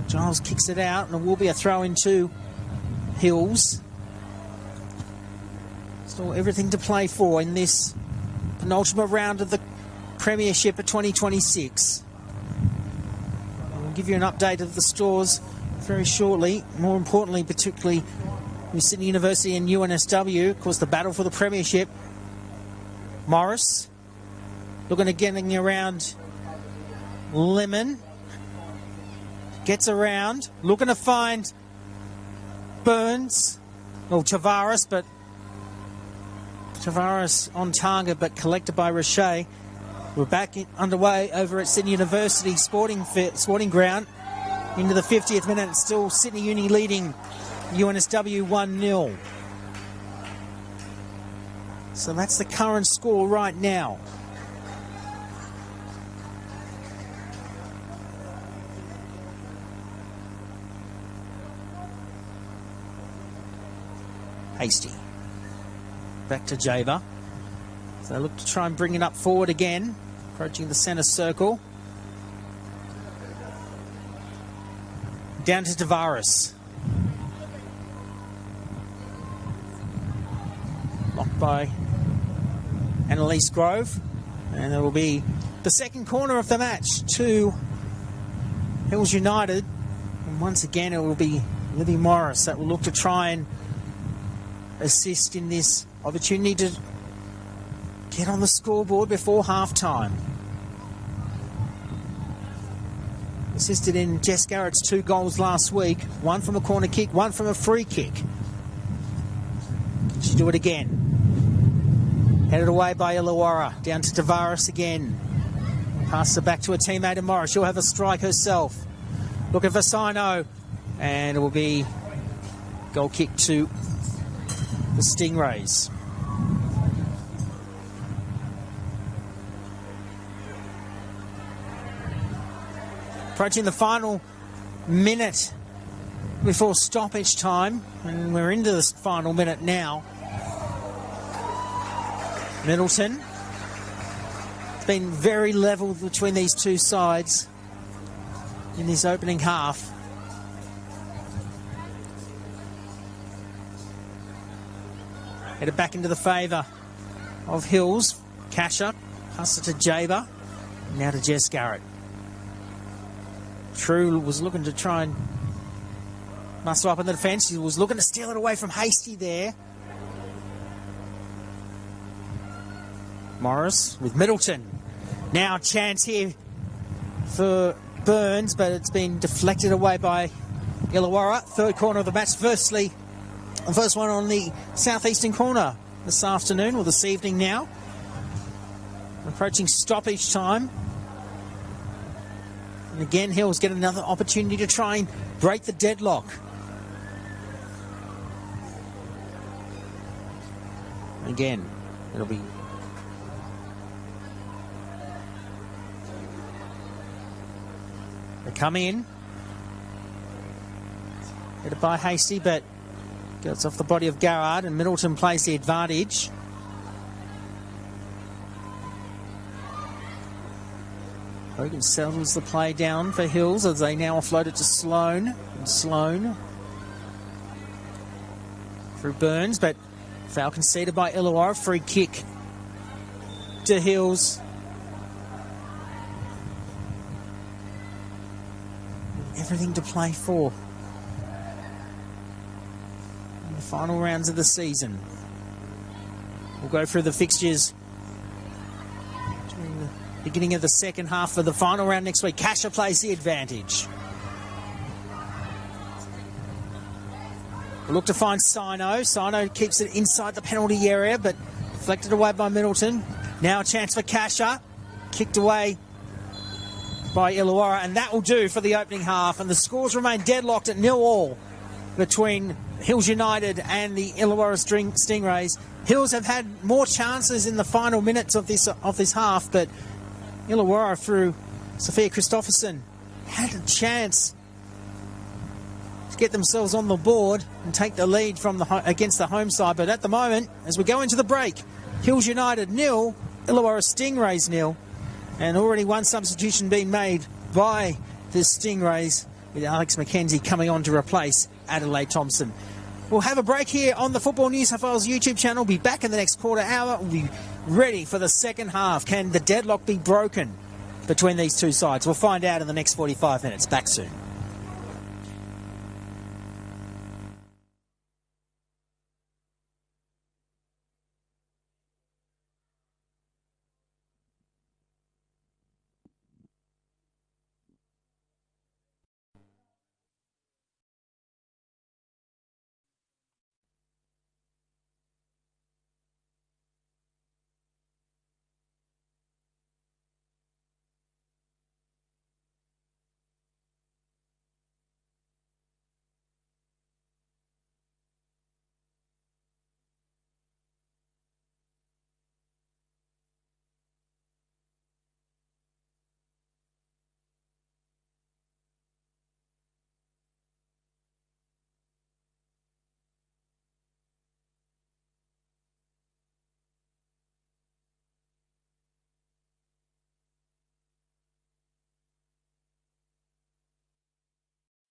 Giles kicks it out, and it will be a throw into Hills. Still everything to play for in this penultimate round of the Premiership of 2026. I'll give you an update of the scores very shortly. More importantly, particularly with Sydney University and UNSW, of course, the battle for the Premiership. Morris looking at getting around Lemon. Gets around, looking to find Burns. Well, Tavares, but Tavares on target, but collected by Roche. We're back underway over at Sydney University Sporting Ground into the 50th minute. Still Sydney Uni leading UNSW 1-0. So that's the current score right now. Hasty. Back to Jaber. So they look to try and bring it up forward again. Approaching the centre circle. Down to Tavares. Blocked by Annalise Grove. And it will be the second corner of the match to Hills United. And once again it will be Libby Morris that will look to try and assist in this opportunity to get on the scoreboard before half-time. assisted in Jess Garrett's 2 goals last week. One from a corner kick, one from a free kick. Can she do it again? Headed away by Illawarra. Down to Tavares again. Passes it back to a teammate of Morris. She'll have a strike herself. Looking for Sino. And it will be goal kick to the Stingrays. Approaching the final minute before stoppage time, and we're into this final minute now. Middleton. It's been very level between these two sides in this opening half. Headed back into the favour of Hills. Kasha. Pass it to Jaber. Now to Jess Garrett. True was looking to try and muster up in the defence. He was looking to steal it away from Hasty there. Morris with Middleton. Now a chance here for Burns, but it's been deflected away by Illawarra. Third corner of the match. Firstly, the first one on the southeastern corner this afternoon, or this evening now. Approaching stoppage time. And again, Hills get another opportunity to try and break the deadlock. Again, it'll be... They come in. Headed by Hasty, but gets off the body of Garrard, and Middleton plays the advantage. Hogan settles the play down for Hills as they now offload it to Sloan. And Sloan through Burns, but foul conceded by Illawarra. Free kick to Hills. Everything to play for in the final rounds of the season. We'll go through the fixtures during the beginning of the second half for the final round next week. Kasha plays the advantage. We'll look to find Sino. Sino keeps it inside the penalty area, but deflected away by Middleton. Now a chance for Kasha. Kicked away by Illawarra, and that will do for the opening half. And the scores remain deadlocked at 0-0 between Hills United and the Illawarra Stingrays. Hills have had more chances in the final minutes of this half, but Illawarra, through Sophia Christopherson, had a chance to get themselves on the board and take the lead from against the home side. But at the moment, as we go into the break, Hills United 0, Illawarra Stingrays 0, and already one substitution being made by the Stingrays, with Alex McKenzie coming on to replace Adelaide Thompson. We'll have a break here on the Football New South Wales YouTube channel. We'll be back in the next quarter hour. We'll be ready for the second half. Can the deadlock be broken between these two sides? We'll find out in the next 45 minutes. Back soon.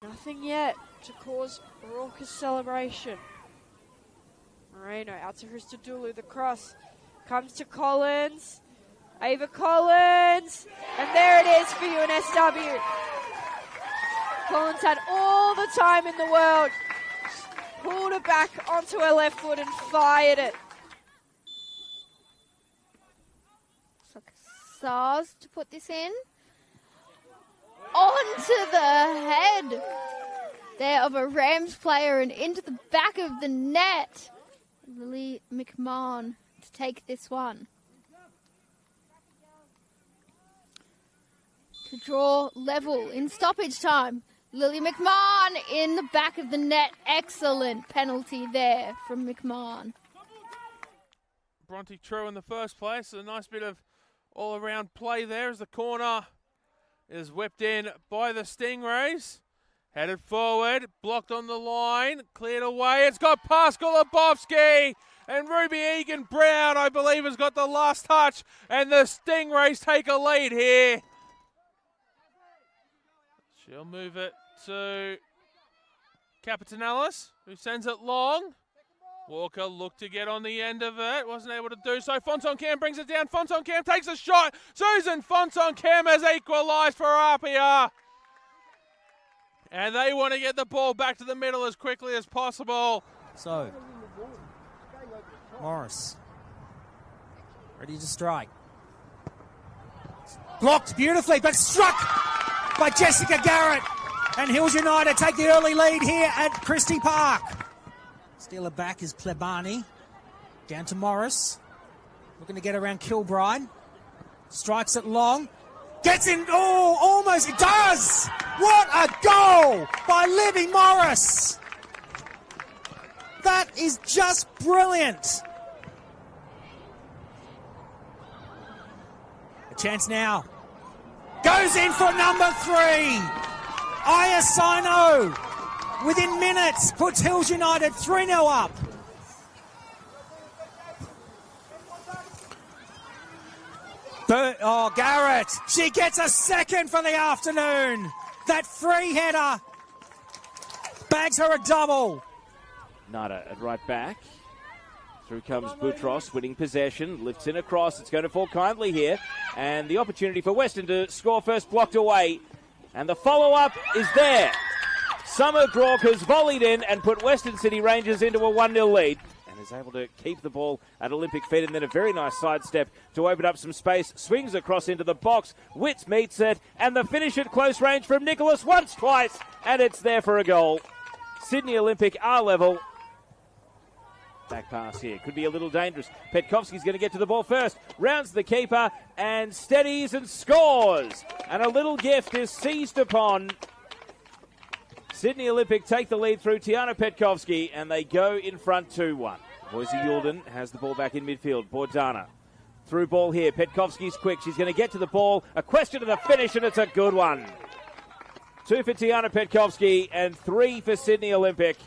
Nothing yet to cause raucous celebration. Moreno out to Christodoulou. The cross comes to Collins. Ava Collins. And there it is for UNSW. Collins had all the time in the world. Pulled it back onto her left foot and fired it. Looks like Sars to put this in. On to the head there of a Rams player and into the back of the net. Lily McMahon to take this one. To draw level in stoppage time. Lily McMahon in the back of the net. Excellent penalty there from McMahon. Bronte True in the first place. A nice bit of all-around play there as the corner is whipped in by the Stingrays. Headed forward, blocked on the line, cleared away. It's got past Golubowski, and Ruby Egan-Brown, I believe, has got the last touch, and the Stingrays take a lead here. She'll move it to Capitanelis, who sends it long. Walker looked to get on the end of it, wasn't able to do so. Fontaine-Cam brings it down. Fontaine-Cam takes a shot. Susan Fontaine-Cam has equalised for RPR. And they want to get the ball back to the middle as quickly as possible. So, Morris, ready to strike. Blocked beautifully, but struck by Jessica Garrett. And Hills United take the early lead here at Christie Park. Stealer back is Plebani. Down to Morris. Looking to get around Kilbride. Strikes it long. Gets in. Oh, almost. It does. What a goal by Libby Morris. That is just brilliant. A chance now. Goes in for number 3. Aya Sino, within minutes, puts Hills United 3-0 up. Garrett, she gets a second for the afternoon. That free header bags her a double. Nada at right back. Through comes Boutros, winning possession, lifts in across. It's going to fall kindly here. And the opportunity for Western to score first blocked away. And the follow-up is there. Summer Grok has volleyed in and put Western City Rangers into a 1-0 lead. And is able to keep the ball at Olympic feet, and then a very nice sidestep to open up some space. Swings across into the box. Witts meets it, and the finish at close range from Nicholas once, twice, and it's there for a goal. Sydney Olympic are level. Back pass here. Could be a little dangerous. Petkovski's going to get to the ball first. Rounds the keeper and steadies and scores. And a little gift is seized upon. Sydney Olympic take the lead through Tiana Petkovski, and they go in front 2-1. Boise Yulden has the ball back in midfield. Bordana. Through ball here. Petkovski's quick. She's going to get to the ball. A question of the finish, and it's a good one. 2 for Tiana Petkovski and 3 for Sydney Olympic.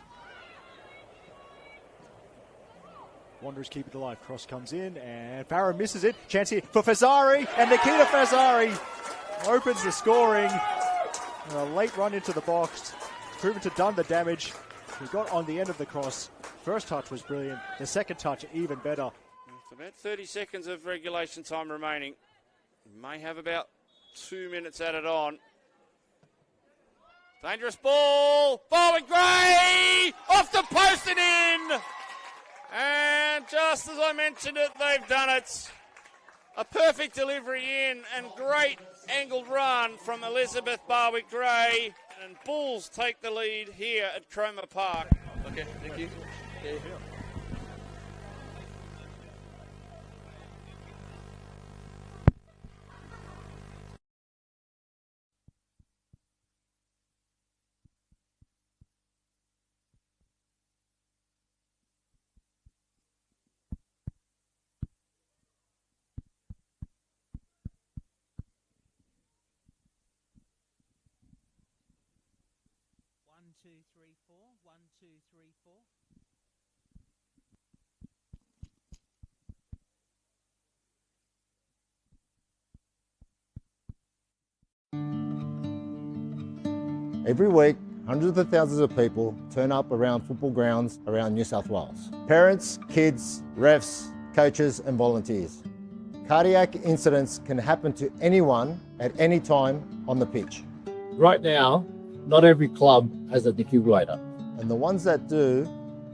Wanderers keep it alive. Cross comes in, and Farah misses it. Chance here for Fazari, and Nikita Fazari opens the scoring. And a late run into the box, proven to done the damage. He got on the end of the cross. First touch was brilliant. The second touch, even better. It's about 30 seconds of regulation time remaining. May have about 2 minutes added on. Dangerous ball. Bowen Gray! Off the post and in! And just as I mentioned it, they've done it. A perfect delivery in and great angled run from Elizabeth Barwick-Gray. And Bulls take the lead here at Cromer Park. Okay, thank you. Okay. 1, 2, 3, 4. 1, 2, 3, 4. Every week, hundreds of thousands of people turn up around football grounds around New South Wales. Parents, kids, refs, coaches and volunteers. Cardiac incidents can happen to anyone at any time on the pitch. Right now, not every club has a defibrillator. And the ones that do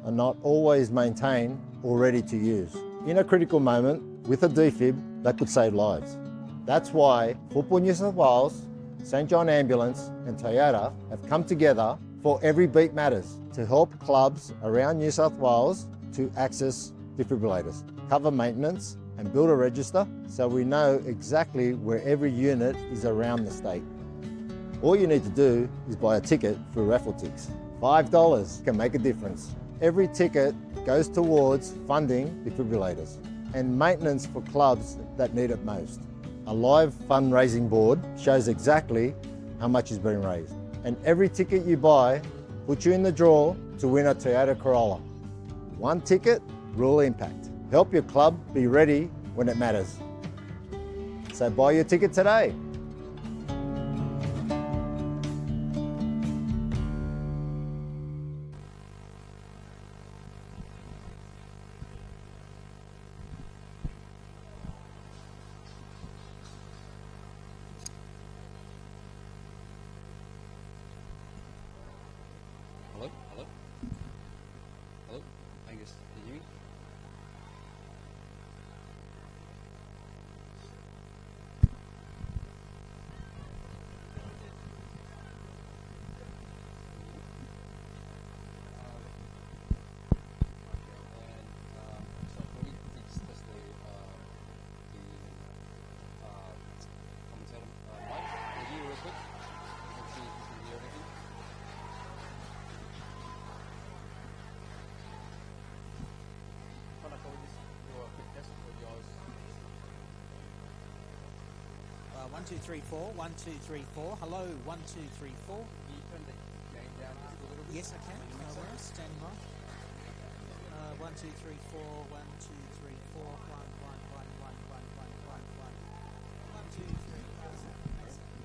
are not always maintained or ready to use. In a critical moment, with a defib, that could save lives. That's why Football New South Wales St John Ambulance and Toyota have come together for Every Beat Matters to help clubs around New South Wales to access defibrillators, cover maintenance and build a register so we know exactly where every unit is around the state. All you need to do is buy a ticket through Raffletix. $5 can make a difference. Every ticket goes towards funding defibrillators and maintenance for clubs that need it most. A live fundraising board shows exactly how much is being raised. And every ticket you buy puts you in the draw to win a Toyota Corolla. One ticket, real impact. Help your club be ready when it matters. So buy your ticket today. Hello? Hello? Hello? Angus, can you hear me? One, two, three, four. 1, 2, 3, 4. Hello, 1, 2, 3, 4. Can you turn the game down just a little bit? Yes, I can. No worries. Standing by. 1, 2, 3, 4. 1, 2, 3, 4. 1, 1, 1, 1, 1, 1, 1, 1. 1, 2, 3, 4.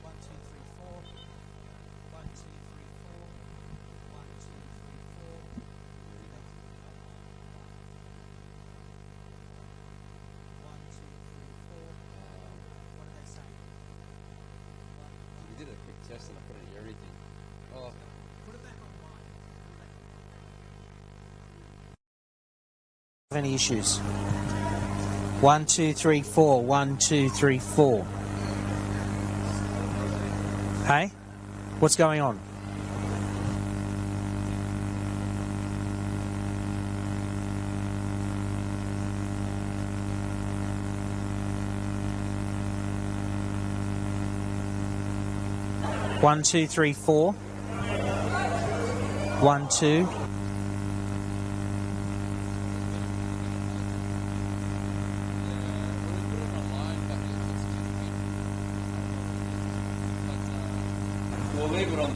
1, 2, 3, 4. 1, 2, 3, 4. 1, 2, 3, 4. 1, 2, 3, 4. What are they saying? We did a quick test and I put it in everything. Oh. Put it back online. Any issues? 1, 2, 3, 4. 1, 2, 3, 4. Hey, what's going on? One, two, three, four. 1, 2. We'll leave it on.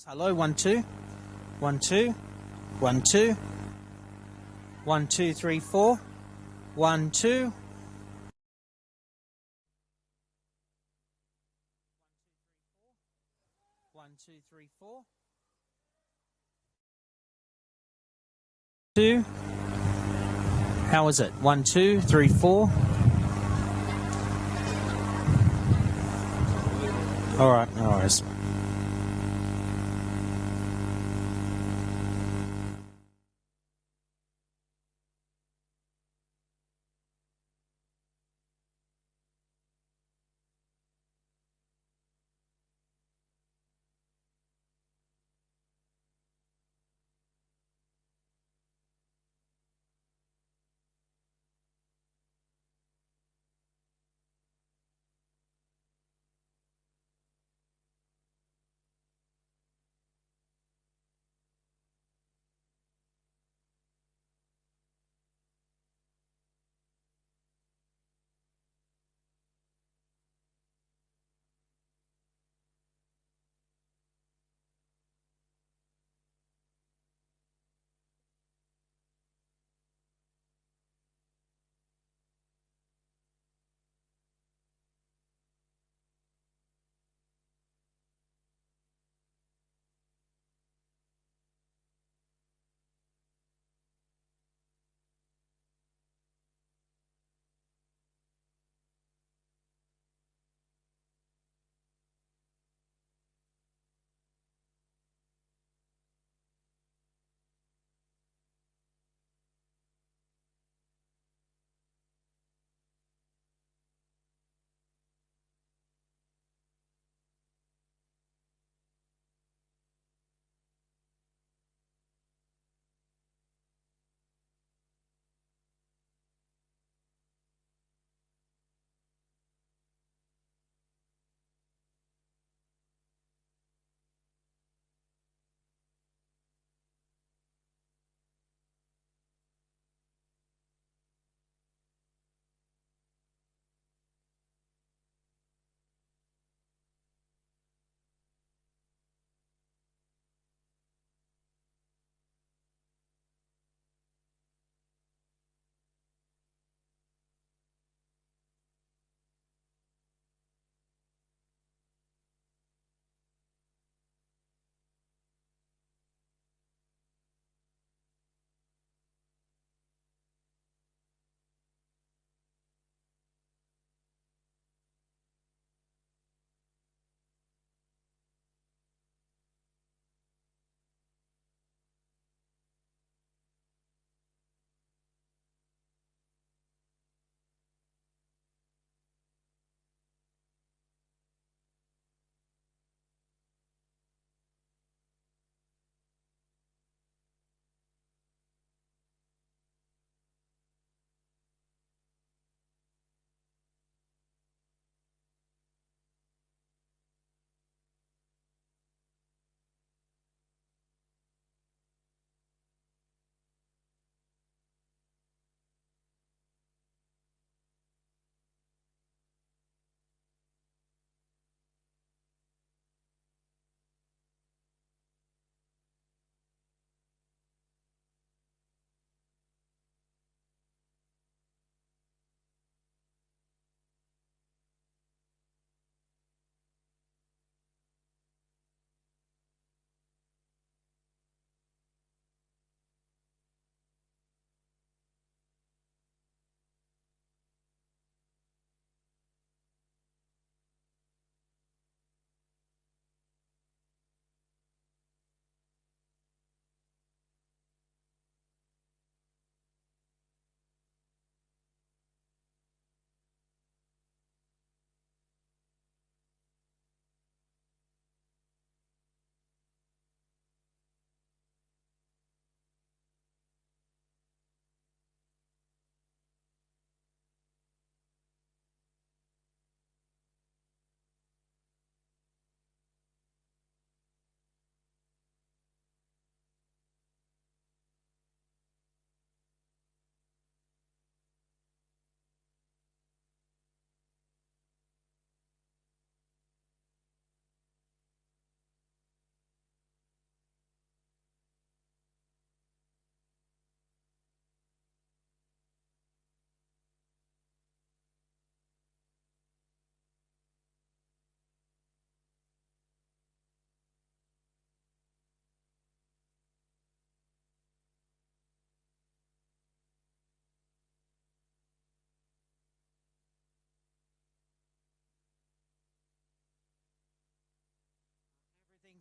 Hello, 1, 2. 1, 2. 1, 2. 1, 2, 3, 4. 1, 2. 1, 2, 3, 4. 2. How is it? 1, 2, 3, 4. All right, no worries.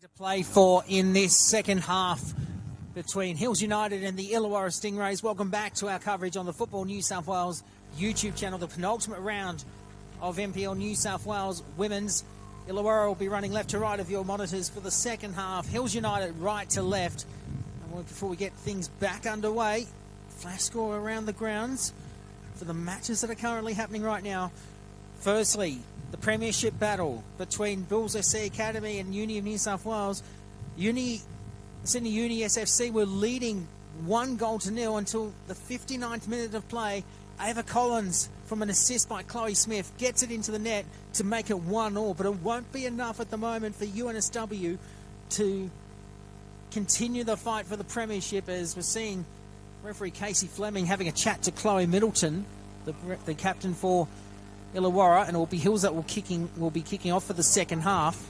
To play for in this second half between Hills United and the Illawarra Stingrays. Welcome back to our coverage on the Football New South Wales YouTube channel. The penultimate round of NPL New South Wales Women's. Illawarra will be running left to right of your monitors for the second half. Hills United right to left. And before we get things back underway, flash score around the grounds for the matches that are currently happening right now. Firstly, the premiership battle between Bulls SC Academy and Uni of New South Wales. Sydney Uni SFC were leading 1-0 until the 59th minute of play. Ava Collins, from an assist by Chloe Smith, gets it into the net to make it 1-1, but it won't be enough at the moment for UNSW to continue the fight for the premiership, as we're seeing referee Casey Fleming having a chat to Chloe Middleton, the captain for Illawarra, and it will be Hills that will be kicking off for the second half.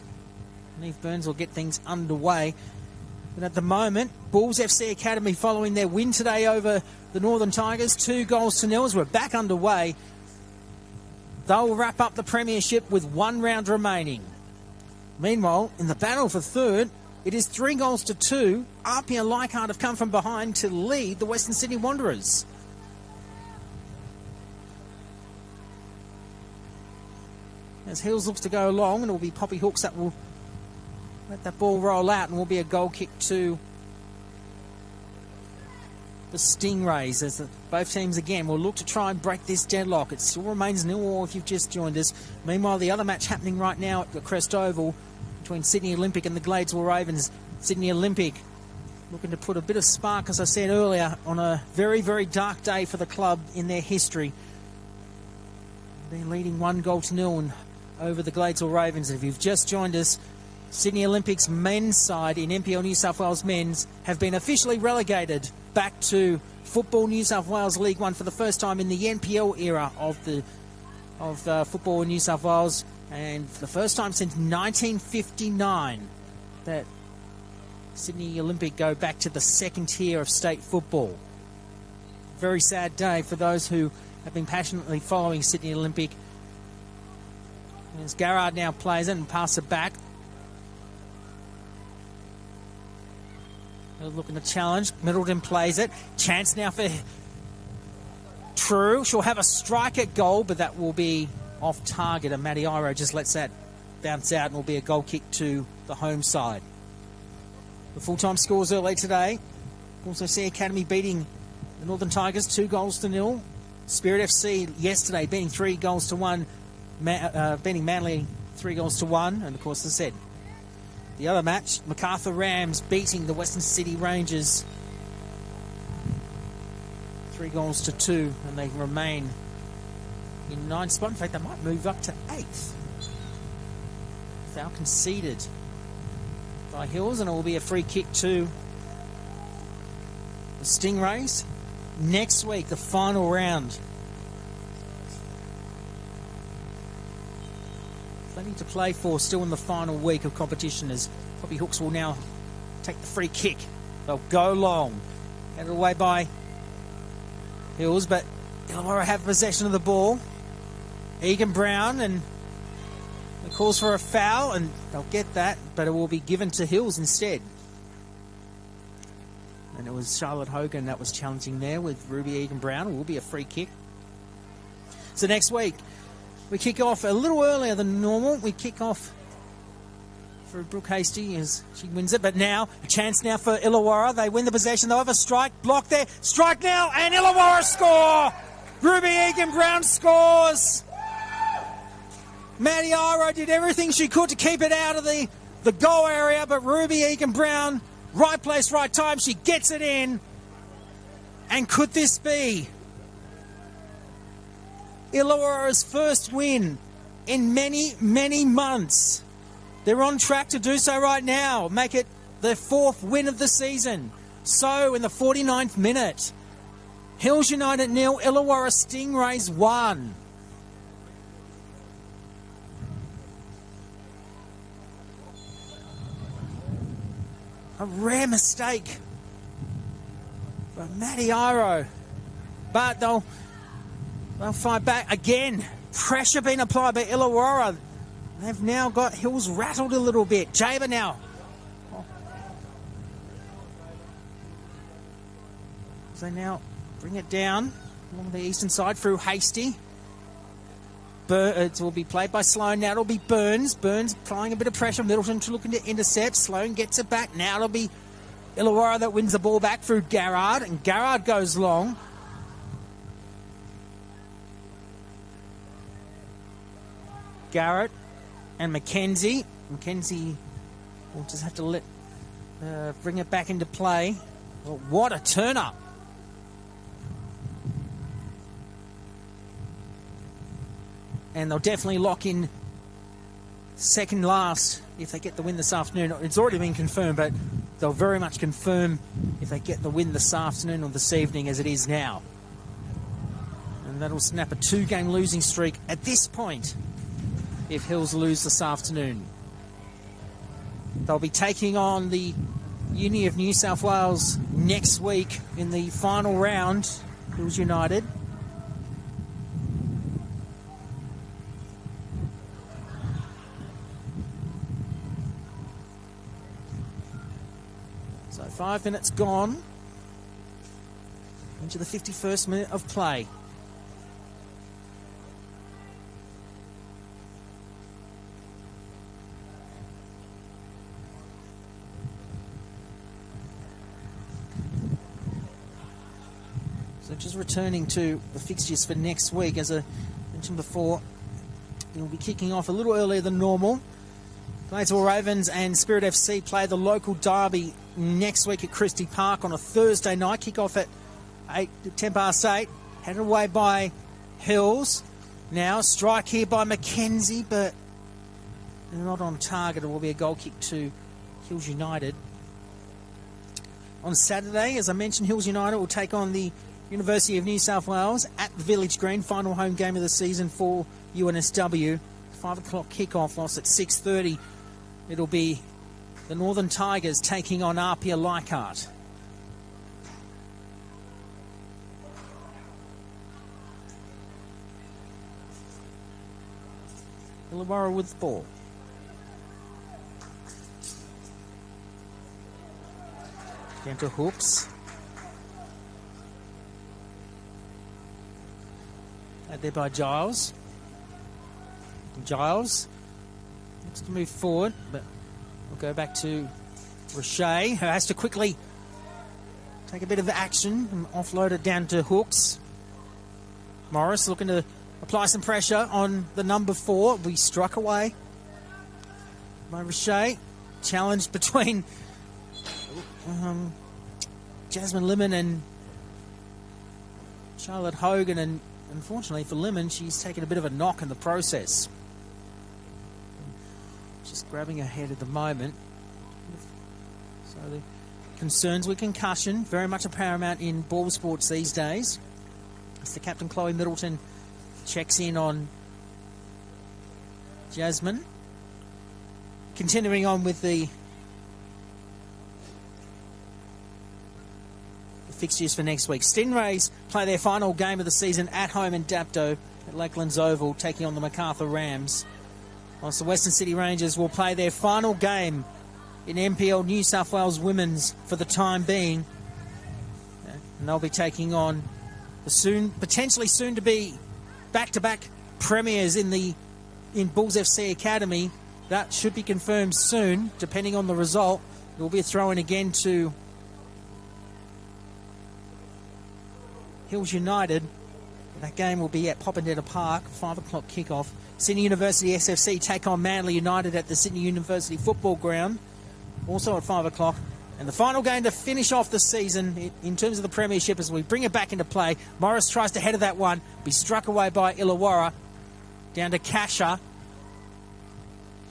Neve Burns will get things underway. But at the moment, Bulls FC Academy, following their win today over the Northern Tigers, 2-0 as we're back underway. They'll wrap up the premiership with 1 round remaining. Meanwhile, in the battle for third, it is 3-2. RP and Leichhardt have come from behind to lead the Western Sydney Wanderers. As Hills looks to go along, and it will be Poppy Hooks that will let that ball roll out, and will be a goal kick to the Stingrays, as both teams again will look to try and break this deadlock. It still remains 0-0 if you've just joined us. Meanwhile, the other match happening right now at the Crest Oval between Sydney Olympic and the Gladesville Ravens. Sydney Olympic looking to put a bit of spark, as I said earlier, on a very, very dark day for the club in their history. They're leading 1-0 over the Gladesville Ravens. If you've just joined us, Sydney Olympics men's side in NPL New South Wales men's have been officially relegated back to Football New South Wales League One for the first time in the NPL era of Football in New South Wales, and for the first time since 1959 that Sydney Olympic go back to the second tier of state football. Very sad day for those who have been passionately following Sydney Olympic. As Garrard now plays it and passes it back. They're looking to challenge. Middleton plays it. Chance now for True. She'll have a strike at goal, but that will be off target. And Maddie Iro just lets that bounce out, and will be a goal kick to the home side. The full-time scores early today. Also see Academy beating the Northern Tigers 2-0. Spirit FC yesterday beating 3-1. Beating Manly 3-1. And of course, as I said, the other match, MacArthur Rams beating the Western City Rangers 3-2, and they remain in 9th spot. In fact, they might move up to 8th. Foul conceded by Hills, and it will be a free kick to the Stingrays. Next week, the final round. Plenty to play for still in the final week of competition, as Poppy Hooks will now take the free kick. They'll go long. Headed away by Hills, but Illawarra have possession of the ball. Egan Brown, and it calls for a foul, and they'll get that, but it will be given to Hills instead. And it was Charlotte Hogan that was challenging there with Ruby Egan Brown. It will be a free kick. So next week, we kick off a little earlier than normal. We kick off for Brooke Hasty as she wins it. But now, a chance now for Illawarra. They win the possession. They'll have a strike. Block there. Strike now, and Illawarra score! Ruby Egan Brown scores! Maddie Iro did everything she could to keep it out of the goal area, but Ruby Egan Brown, right place, right time. She gets it in. And could this be Illawarra's first win in many, many months? They're on track to do so right now. Make it their 4th win of the season. So, in the 49th minute, Hills United 0, Illawarra Stingrays 1. A rare mistake for Maddie Iro. But they'll fight back again. Pressure being applied by Illawarra. They've now got Hills rattled a little bit. Jaber now they now bring it down along the eastern side through Hasty. It will be played by Sloan. Now it'll be Burns. Burns applying a bit of pressure. Middleton looking to intercept. Sloan gets it back. Now it'll be Illawarra that wins the ball back through Garrard. And Garrard goes long. Garrett and Mackenzie. Mackenzie will just have to bring it back into play. Well, what a turn-up. And they'll definitely lock in second last if they get the win this afternoon. It's already been confirmed, but they'll very much confirm if they get the win this afternoon or this evening as it is now. And that'll snap a 2-game losing streak at this point if Hills lose this afternoon. They'll be taking on the Uni of New South Wales next week in the final round, Hills United. So 5 minutes gone into the 51st minute of play. So just returning to the fixtures for next week, as I mentioned before, it'll be kicking off a little earlier than normal. Gladesville Ravens and Spirit FC play the local derby next week at Christie Park on a Thursday night. Kick off at 10 past 8. Headed away by Hills. Now a strike here by Mackenzie, but they're not on target. It will be a goal kick to Hills United. On Saturday, as I mentioned, Hills United will take on the University of New South Wales at the Village Green. Final home game of the season for UNSW. 5 o'clock kickoff, loss at 6:30. It'll be the Northern Tigers taking on Apia Leichhardt. Illawarra with the ball. Down to Hooks. Out there by Giles. Giles looks to move forward, but we'll go back to Roche, who has to quickly take a bit of action and offload it down to Hooks. Morris looking to apply some pressure on the number 4. We struck away by Roche. Challenge between Jasmine Lemon and Charlotte Hogan, and unfortunately for Lemon, she's taken a bit of a knock in the process. Just grabbing her head at the moment. So the concerns with concussion, very much a paramount in ball sports these days. As the captain, Chloe Middleton, checks in on Jasmine. Continuing on with the fixtures for next week. Stingrays play their final game of the season at home in Dapto at Lakelands Oval, taking on the Macarthur Rams. Whilst the Western City Rangers will play their final game in NPL New South Wales Women's for the time being. And they'll be taking on the potentially soon to be back-to-back premiers in Bulls FC Academy. That should be confirmed soon, depending on the result. It will be a throw-in again to Hills United. That game will be at Popondetta Park, 5 o'clock kickoff. Sydney University SFC take on Manly United at the Sydney University Football Ground, also at 5 o'clock. And the final game to finish off the season in terms of the premiership as we bring it back into play. Morris tries to head of that one, be struck away by Illawarra. Down to Kasha.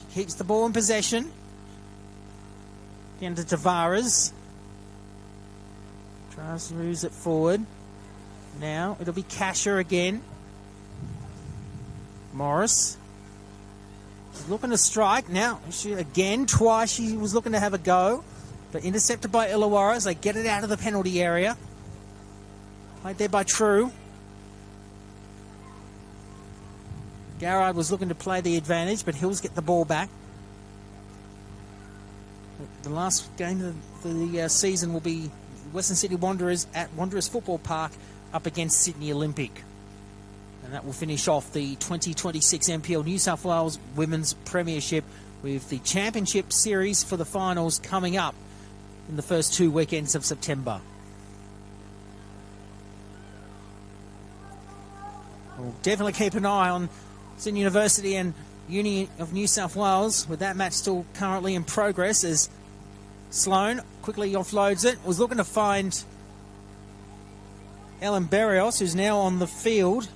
She keeps the ball in possession. Down to Tavares. Tries to lose it forward. Now it'll be Kasha again. Morris is looking to strike. Now, twice she was looking to have a go, but intercepted by Illawarra as they get it out of the penalty area. Played there by True. Garrard was looking to play the advantage, but Hills get the ball back. The last game of the season will be Western Sydney Wanderers at Wanderers Football Park up against Sydney Olympic. And that will finish off the 2026 NPL New South Wales Women's Premiership, with the Championship Series for the finals coming up in the first 2 weekends of September. We'll definitely keep an eye on Sydney University and Uni of New South Wales, with that match still currently in progress, as Sloan quickly offloads it. Was looking to find Ellen Berrios, who's now on the field.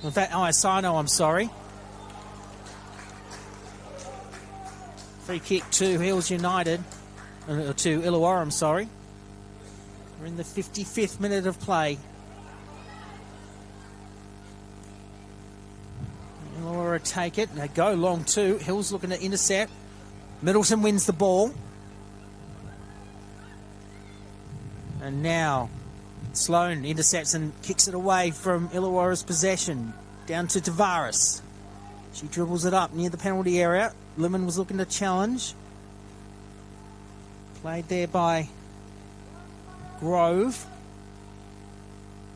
In fact, Sino, I'm sorry. Free kick to Hills United, to Illawarra, I'm sorry. We're in the 55th minute of play. Illawarra take it. They go long too. Hills looking to intercept. Middleton wins the ball. And now Sloan intercepts and kicks it away from Illawarra's possession. Down to Tavares. She dribbles it up near the penalty area. Lemon was looking to challenge. Played there by Grove.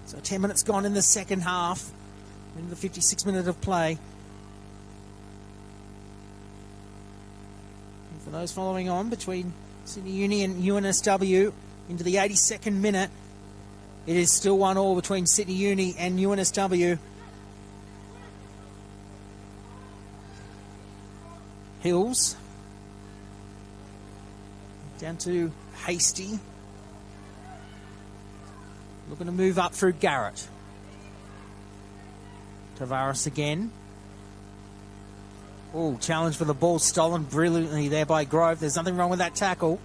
So 10 minutes gone in the second half. In the 56th minute of play. And for those following on between Sydney Uni and UNSW into the 82nd minute, it is still 1-1 between Sydney Uni and UNSW. Hills down to Hasty, looking to move up through Garrett. Tavares again. Oh, challenge for the ball, stolen brilliantly there by Grove. There's nothing wrong with that tackle.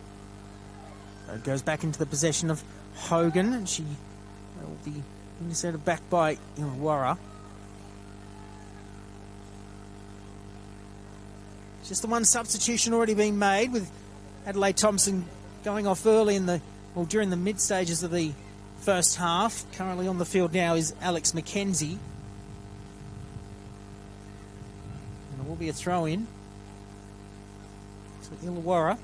It goes back into the possession of Hogan, and she will be intercepted back by Illawarra. Just the one substitution already being made, with Adelaide Thompson going off early during the mid stages of the first half. Currently on the field now is Alex McKenzie. And it will be a throw in to Illawarra.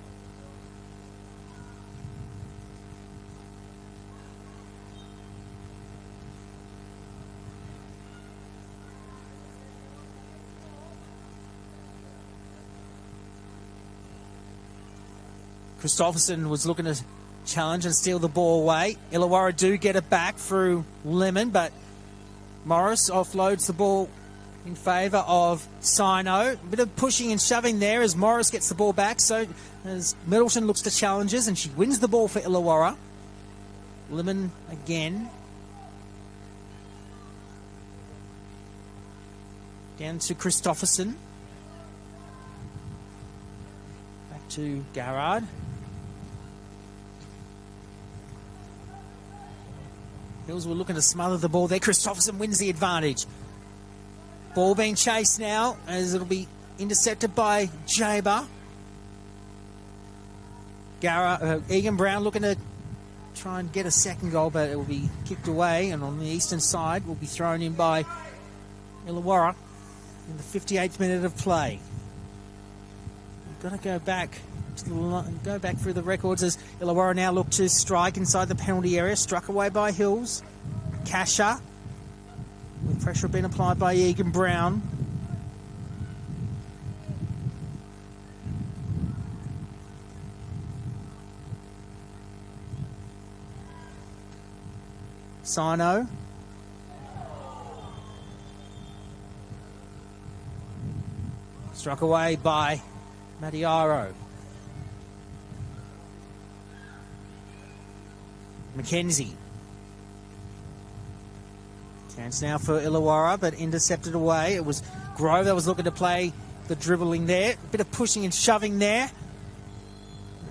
Christopherson was looking to challenge and steal the ball away. Illawarra do get it back through Lemon, but Morris offloads the ball in favour of Sino. A bit of pushing and shoving there as Morris gets the ball back. So as Middleton looks to challenges, and she wins the ball for Illawarra. Lemon again. Down to Christopherson. Back to Garrard. Hills were looking to smother the ball there. Christopherson wins the advantage. Ball being chased now as it'll be intercepted by Jaber. Egan Brown looking to try and get a second goal, but it will be kicked away, and on the eastern side will be thrown in by Illawarra in the 58th minute of play. We've got to go back through the records as Illawarra now look to strike inside the penalty area. Struck away by Hills. Kasha, with pressure being applied by Egan Brown. Sino. Struck away by Madiaro. McKenzie. Chance now for Illawarra, but intercepted away. It was Grove that was looking to play the dribbling there. A bit of pushing and shoving there.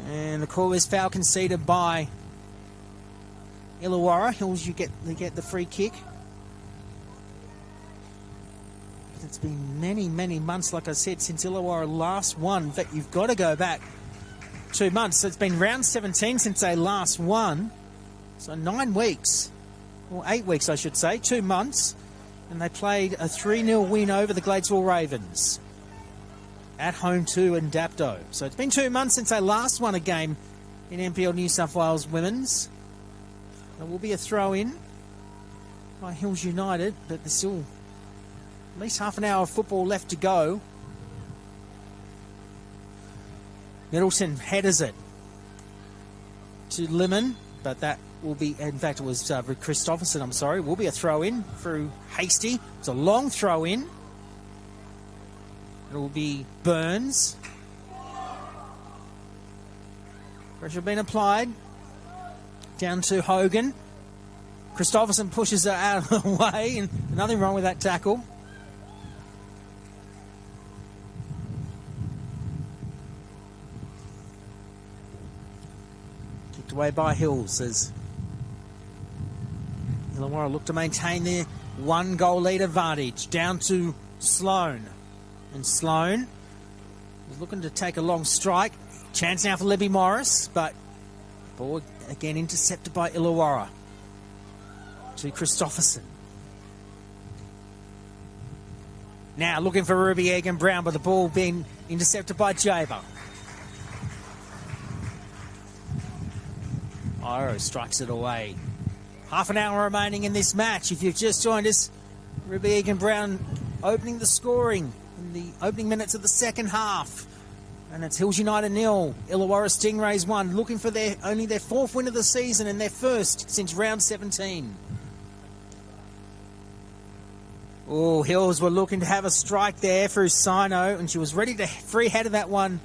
And the call is foul conceded by Illawarra. Hills, they get the free kick. But it's been many, many months, like I said, since Illawarra last won. In fact, you've got to go back 2 months. So it's been round 17 since they last won. So 9 weeks, or 8 weeks I should say, 2 months, and they played a 3-0 win over the Gladesville Ravens at home to Indapto. So it's been 2 months since they last won a game in NPL New South Wales Women's. There will be a throw-in by Hills United, but there's still at least half an hour of football left to go. Middleton headers it to Lemon, but that will be, in fact, it was Christopherson, I'm sorry, will be a throw-in through Hasty. It's a long throw-in. It will be Burns. Pressure being applied. Down to Hogan. Christopherson pushes her out of the way, and nothing wrong with that tackle. Kicked away by Hills as Illawarra look to maintain their 1-goal lead advantage. Down to Sloan. And Sloan is looking to take a long strike. Chance now for Libby Morris, but ball again intercepted by Illawarra. To Christopherson. Now looking for Ruby Egan Brown, but the ball being intercepted by Jaber. Iro strikes it away. Half an hour remaining in this match. If you've just joined us, Ruby Egan Brown opening the scoring in the opening minutes of the second half. And it's Hills United 0, Illawarra Stingrays 1, looking for only their 4th win of the season and their first since round 17. Oh, Hills were looking to have a strike there through Sino, and she was ready to free-header that one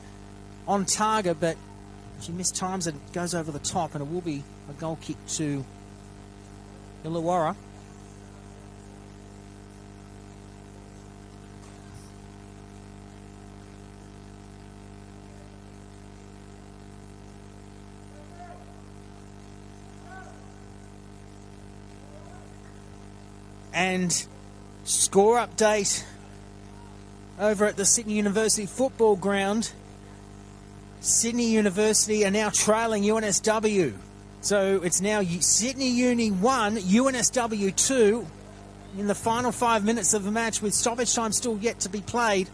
on target, but she missed times and goes over the top, and it will be a goal kick to Illawarra. And score update over at the Sydney University football ground. Sydney University are now trailing UNSW. So it's now Sydney Uni 1, UNSW 2 in the final 5 minutes of the match with stoppage time still yet to be played.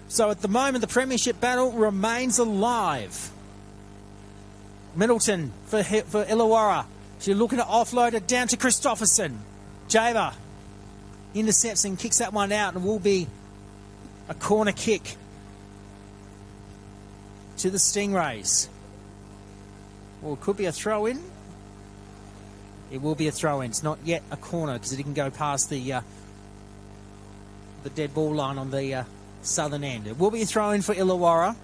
So at the moment the premiership battle remains alive. Middleton for Illawarra. She's looking to offload it down to Christopherson. Jaber intercepts and kicks that one out, and will be a corner kick to the Stingrays. Or it could be a throw-in. It will be a throw-in. It's not yet a corner because it didn't go past the dead ball line on the southern end. It will be a throw-in for Illawarra.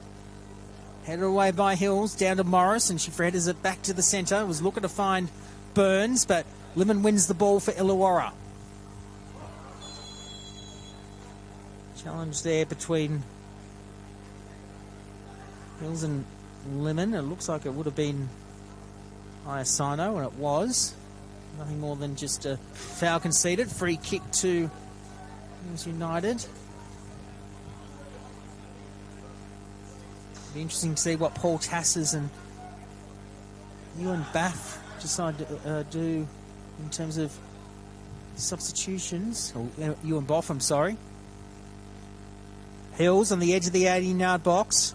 Headed away by Hills, down to Morris, and she headers it back to the centre. Was looking to find Burns, but Lemon wins the ball for Illawarra. Challenge there between Hills and Lemon. It looks like it would have been Iasano, and it was. Nothing more than just a foul conceded. Free kick to Hills United. Be interesting to see what Paul Tassers and Ewan Baff decide to do in terms of substitutions. Or Ewan Boff, I'm sorry. Hills on the edge of the 18-yard box.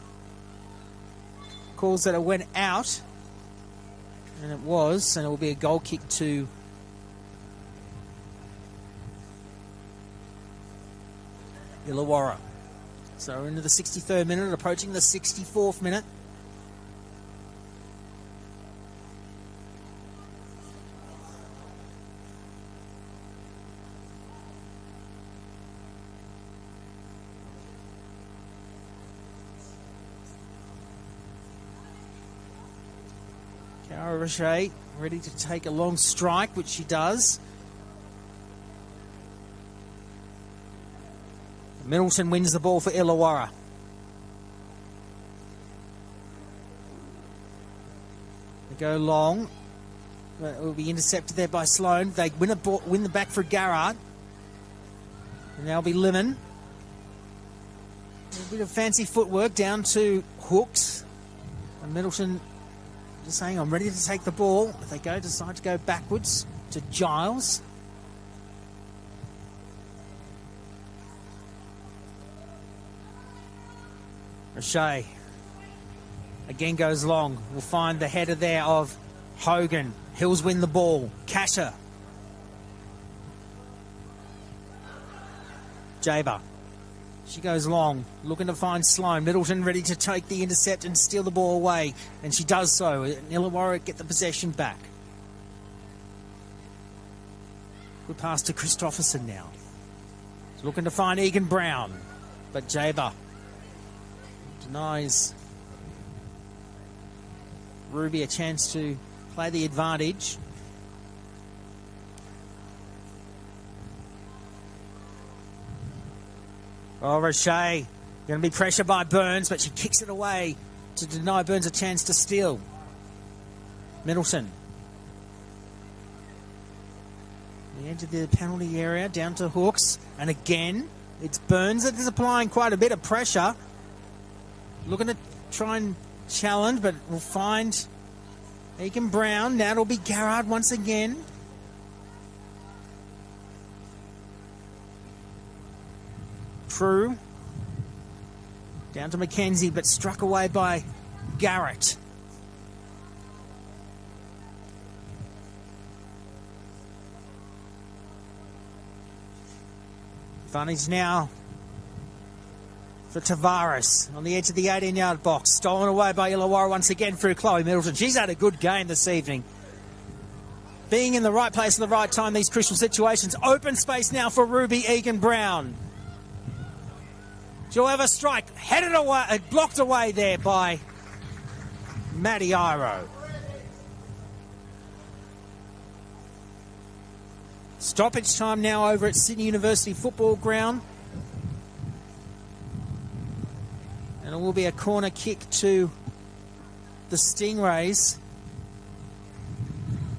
Calls that it went out. And it was. And it will be a goal kick to Illawarra. So we're into the 63rd minute, approaching the 64th minute. Cara Roche ready to take a long strike, which she does. Middleton wins the ball for Illawarra. They go long. It will be intercepted there by Sloan. They win the back for Garrard. And that'll be Lemon. A bit of fancy footwork down to Hooks. And Middleton just saying, I'm ready to take the ball. But they decide to go backwards to Giles. Roche Again goes long. We'll find the header there of Hogan. Hills win the ball. Kasha. Jaber. She goes long, looking to find Sloan. Middleton ready to take the intercept and steal the ball away. And she does so. And Illawarra get the possession back. Good pass to Christopherson now. He's looking to find Egan Brown. But Jaber denies Ruby a chance to play the advantage. Oh, Roche going to be pressured by Burns, but she kicks it away to deny Burns a chance to steal. Middleton. The edge of the penalty area, down to Hooks. And again, it's Burns that is applying quite a bit of pressure. Looking to try and challenge, but we'll find Egan Brown. Now it'll be Garrard once again. True. Down to Mackenzie, but struck away by Garrett. Advantage now for Tavares on the edge of the 18-yard box. Stolen away by Illawarra once again through Chloe Middleton. She's had a good game this evening. Being in the right place at the right time, these crucial situations. Open space now for Ruby Egan Brown. She'll have a strike. Headed away, blocked away there by Maddie Iro. Stoppage time now over at Sydney University Football Ground. And it will be a corner kick to the Stingrays.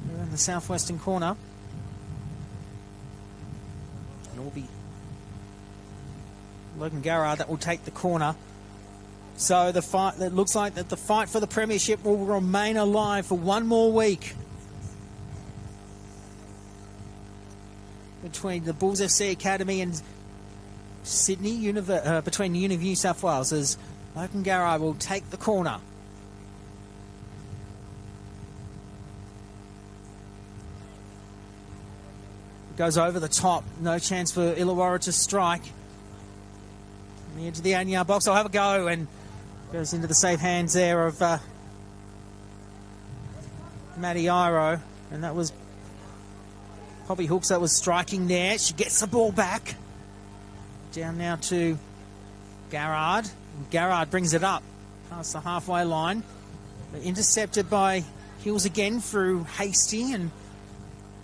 They're in the southwestern corner. And it will be Logan Garrard that will take the corner. So the fight, it looks like that the fight for the premiership will remain alive for one more week between the Bulls FC Academy and Sydney, between the Uni of New South Wales, as Logan Garrard will take the corner. Goes over the top, no chance for Illawarra to strike. On the edge of the 18-yard box, I'll have a go, and goes into the safe hands there of Maddie Iro, and that was Poppy Hooks that was striking there. She gets the ball back. Down now to Garrard. And Garrard brings it up past the halfway line. But intercepted by Hills again through Hasty, and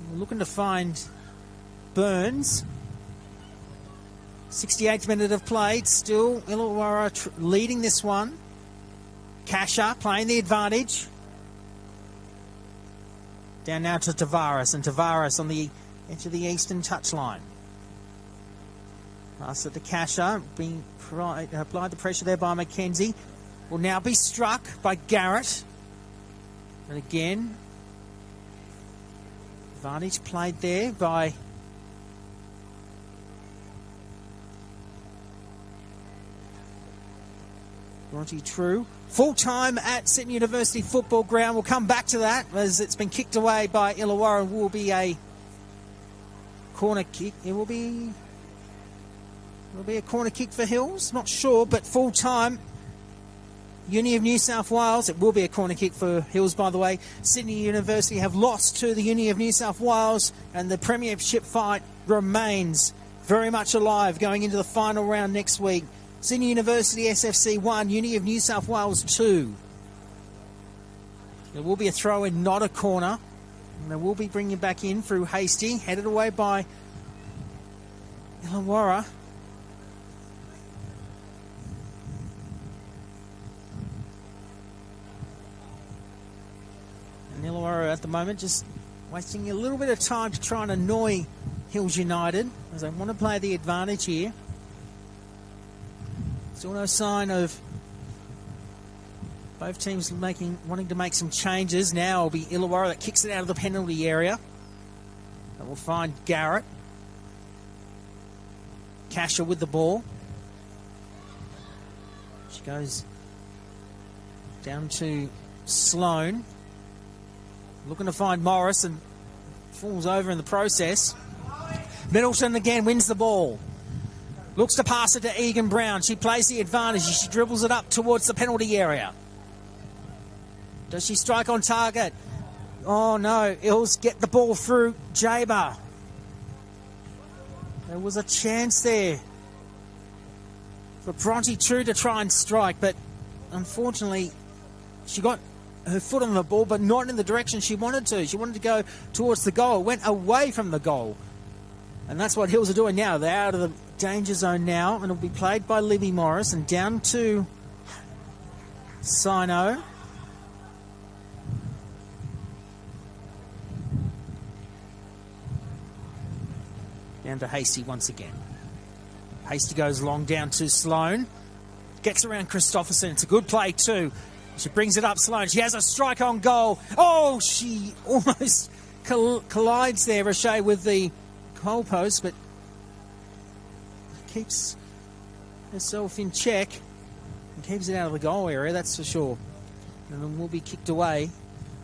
we're looking to find Burns. 68th minute of play. Still Illawarra leading this one. Kasha playing the advantage. Down now to Tavares, and Tavares on the edge of the eastern touchline. Pass it to Kasha, being applied the pressure there by Mackenzie. Will now be struck by Garrett. And again, advantage played there by Bronte True. Full time at Sydney University Football Ground. We'll come back to that as it's been kicked away by Illawarra and will be a corner kick. It will be a corner kick for Hills. Not sure, but full time. Uni of New South Wales. It will be a corner kick for Hills, by the way. Sydney University have lost to the Uni of New South Wales, and the premiership fight remains very much alive going into the final round next week. Sydney University SFC 1, Uni of New South Wales 2. There will be a throw-in, not a corner. And they will be bringing it back in through Hasty, headed away by Illawarra. And Illawarra at the moment just wasting a little bit of time to try and annoy Hills United, as they want to play the advantage here. Still no sign of both teams wanting to make some changes. Now it'll be Illawarra that kicks it out of the penalty area. And we'll find Garrett. Kasha with the ball. She goes Down to Sloan. Looking to find Morris and falls over in the process. Middleton again wins the ball. Looks to pass it to Egan Brown. She plays the advantage. She dribbles it up towards the penalty area. Does she strike on target? Oh no, Ills get the ball through Jaber. There was a chance there for Bronte True to try and strike, but unfortunately she got her foot on the ball, but not in the direction she wanted to. She wanted to go towards the goal, went away from the goal. And that's what Hills are doing now. They're out of the danger zone now, and it'll be played by Libby Morris, and down to Sino. Down to Hasty once again. Hasty goes long down to Sloan. Gets around Christopherson. It's a good play too. She brings it up Sloan. She has a strike on goal. Oh, she almost collides there, Roche, with the goalpost, but keeps herself in check and keeps it out of the goal area, that's for sure. And then will be kicked away.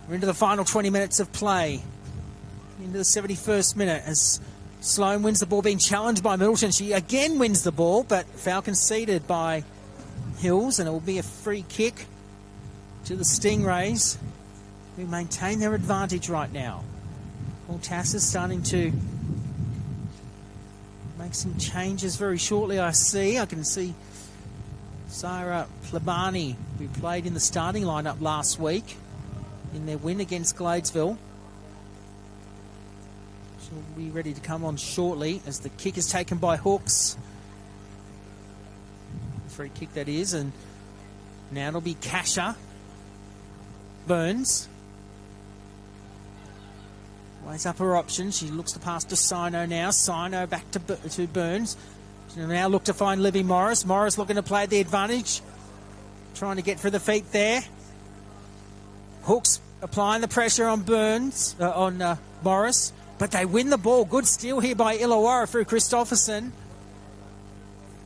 We're into the final 20 minutes of play. Into the 71st minute as Sloan wins the ball, being challenged by Middleton. She again wins the ball, but foul conceded by Hills, and it will be a free kick to the Stingrays, who maintain their advantage right now. Paul Tass is starting to make some changes very shortly, I can see Sarah Plebani, who played in the starting lineup last week in their win against Gladesville. She'll be ready to come on shortly as the kick is taken by Hooks. Free kick that is, and now it'll be Kasha Burns. Weighs up her options. She looks to pass to Sino now. Sino back to Burns. She'll now look to find Libby Morris. Morris looking to play the advantage. Trying to get through the feet there. Hooks applying the pressure on Burns, on Morris. But they win the ball. Good steal here by Illawarra through Christopherson.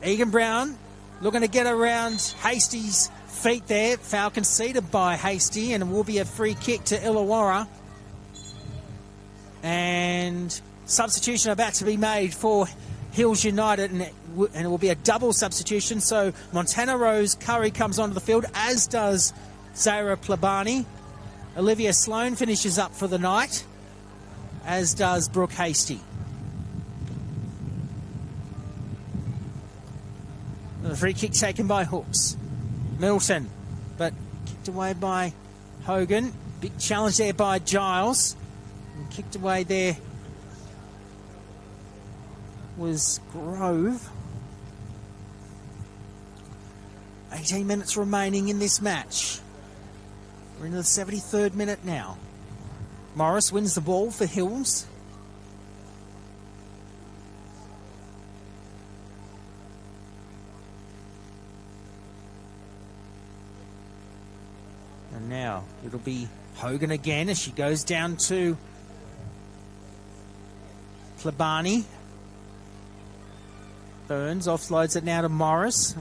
Egan Brown looking to get around Hasty's feet there. Foul conceded by Hasty, and it will be a free kick to Illawarra. And substitution about to be made for Hills United, and it will be a double substitution. So Montana Rose Curry comes onto the field, as does Zara Plebani. Olivia Sloan finishes up for the night, as does Brooke Hasty. The free kick taken by Hooks. Milton, but kicked away by Hogan. Big challenge there by Giles. And kicked away there was Grove. 18 minutes remaining in this match. We're into the 73rd minute now. Morris wins the ball for Hills. And now it'll be Hogan again as she goes down to Plebani. Burns offloads it now to Morris.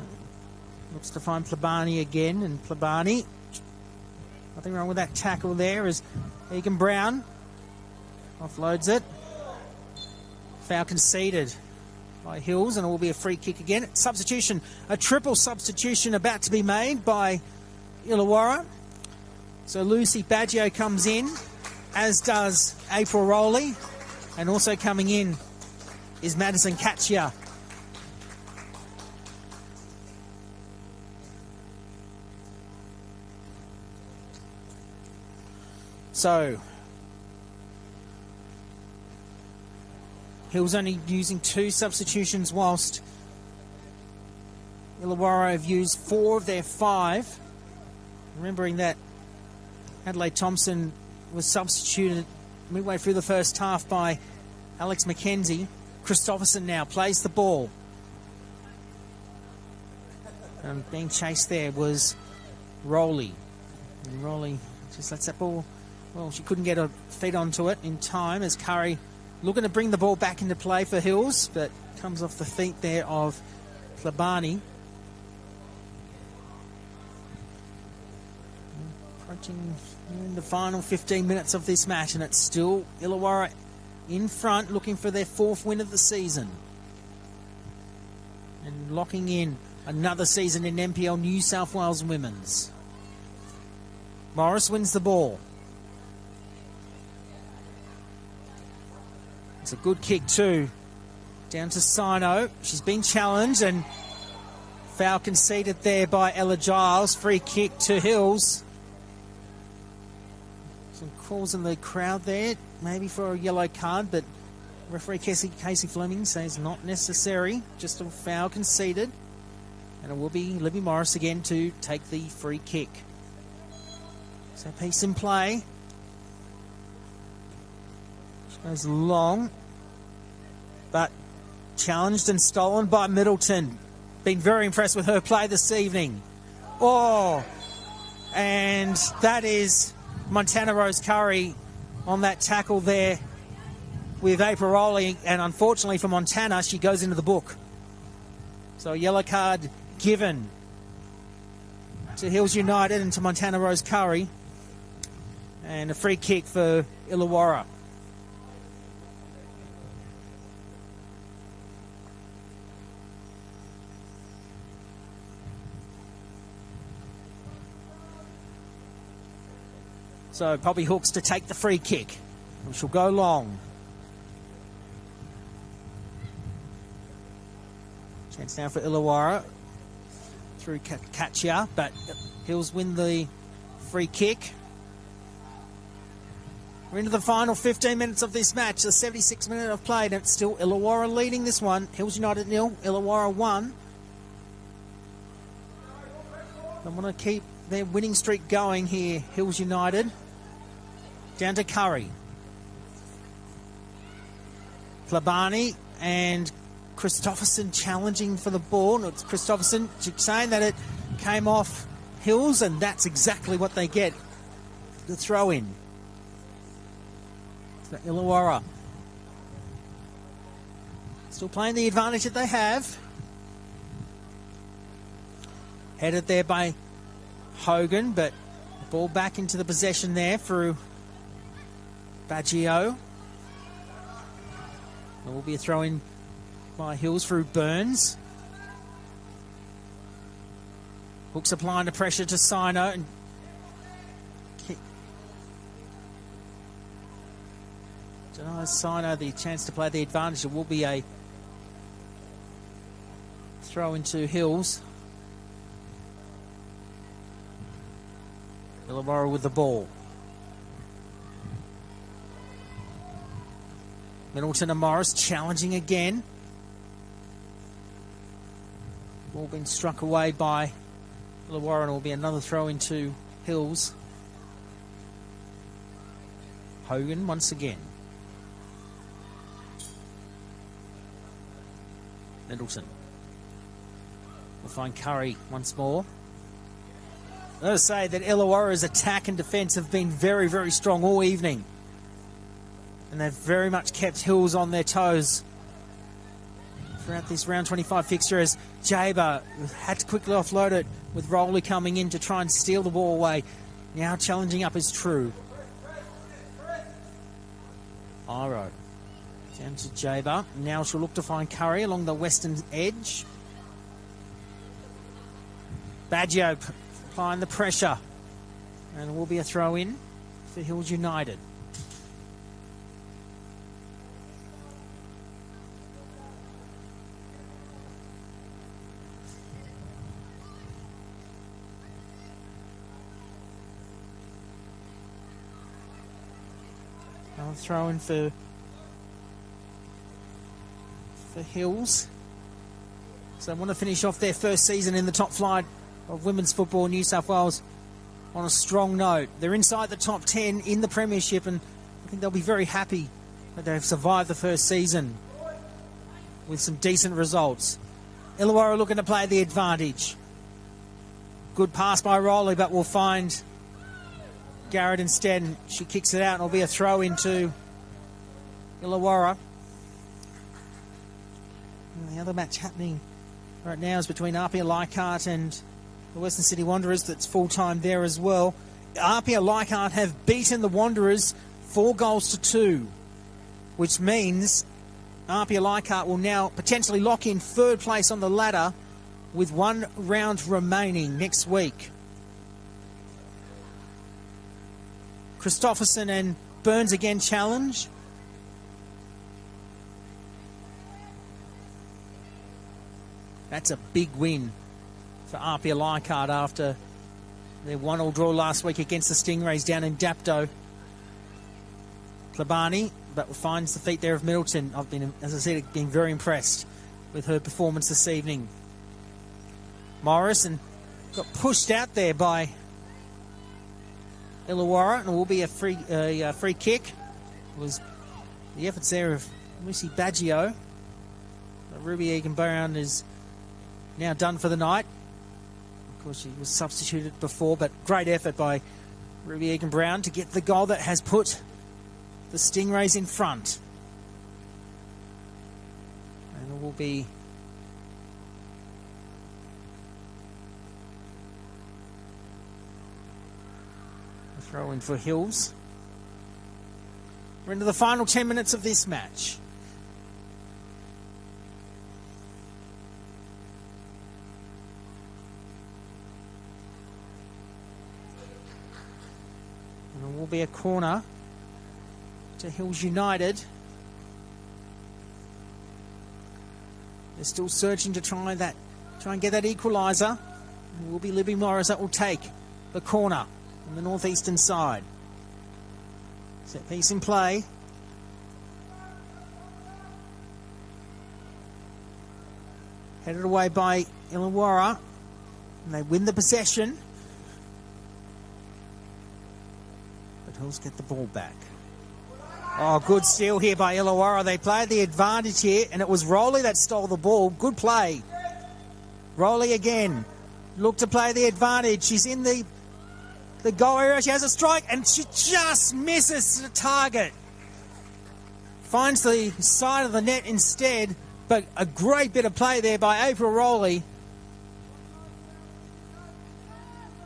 Looks to find Plebani again, and Plebani. Nothing wrong with that tackle there as Egan Brown offloads it. Foul conceded by Hills, and it will be a free kick again. Substitution, a triple substitution about to be made by Illawarra. So Lucy Baggio comes in, as does April Rowley, and also coming in is Madison Katchia. So Hills only using 2 substitutions, whilst Illawarra have used 4 of their 5. Remembering that Adelaide Thompson was substituted midway through the first half by Alex McKenzie. Christopherson now plays the ball. And being chased there was Rowley. And Rowley just lets that ball. Well, she couldn't get her feet onto it in time as Curry looking to bring the ball back into play for Hills, but comes off the feet there of Plebani. Approaching in the final 15 minutes of this match, and it's still Illawarra in front, looking for their 4th win of the season. And locking in another season in NPL New South Wales Women's. Morris wins the ball. It's a good kick too. Down to Sino. She's been challenged, and foul conceded there by Ella Giles. Free kick to Hills. Some calls in the crowd there, maybe for a yellow card, but referee Casey Fleming says not necessary, just a foul conceded. And it will be Libby Morris again to take the free kick. So piece in play. She goes long, but challenged and stolen by Middleton. Been very impressed with her play this evening. Oh, and that is Montana Rose Curry on that tackle there with Aparoli, and unfortunately for Montana, she goes into the book. So a yellow card given to Hills United and to Montana Rose Curry, and a free kick for Illawarra. So Poppy Hooks to take the free kick, which will go long. Chance now for Illawarra through Katya, but Hills win the free kick. We're into the final 15 minutes of this match, the 76th minute of play, and it's still Illawarra leading this one. Hills United 0, Illawarra 1. They want to keep their winning streak going here, Hills United. Down to Curry. Klabani and Christopherson challenging for the ball. It's Christopherson saying that it came off Hills, and that's exactly what they get. The throw in. So Illawarra still playing the advantage that they have. Headed there by Hogan, but the ball back into the possession there through Baggio. There will be a throw in by Hills through Burns. Hooks applying the pressure to Sino, and denies Sino the chance to play the advantage. It will be a throw into Hills. Illawarra with the ball. Middleton and Morris challenging again. Ball being struck away by Illawarra, and it will be another throw into Hills. Hogan once again. Middleton will find Curry once more. I gotta say that Illawarra's attack and defence have been very, very strong all evening. And they've very much kept Hills on their toes throughout this round 25 fixture, as Jaber had to quickly offload it with Rowley coming in to try and steal the ball away. Now challenging up is True. Iro down to Jaber. Now she'll look to find Curry along the western edge. Baggio applying the pressure, and it will be a throw in for Hills United. Another throw in for Hills. So they want to finish off their first season in the top flight of women's football in New South Wales on a strong note. They're inside the top 10 in the premiership, and I think they'll be very happy that they've survived the first season with some decent results. Illawarra looking to play the advantage. Good pass by Rowley, but we'll find Garrett instead. She kicks it out, and it'll be a throw into Illawarra. And the other match happening right now is between Apia Leichhardt and the Western City Wanderers. That's full-time there as well. Apia Leichhardt have beaten the Wanderers 4-2, which means Apia Leichhardt will now potentially lock in third place on the ladder with 1 round remaining next week. Christopherson and Burns again challenge. That's a big win for Apia Leichhardt after their 1-1 draw last week against the Stingrays down in Dapto. Klabani, but finds the feet there of Middleton. I've been, as I said, been very impressed with her performance this evening. Morrison got pushed out there by Illawarra, and it will be a free kick. It was the efforts there of Lucy Baggio. Ruby Egan-Brown is now done for the night. Of course, she was substituted before, but great effort by Ruby Egan-Brown to get the goal that has put the Stingrays in front. And it will be a throw in for Hills. We're into the final 10 minutes of this match. And it will be a corner to Hills United. They're still searching to try and get that equaliser. It will be Libby Morris that will take the corner on the northeastern side. Set piece in play. Headed away by Illawarra. And they win the possession. But Hills get the ball back. Oh, good steal here by Illawarra. They played the advantage here, and it was Rowley that stole the ball. Good play. Rowley again. Look to play the advantage. She's in the goal area. She has a strike, and she just misses the target. Finds the side of the net instead, but a great bit of play there by April Rowley.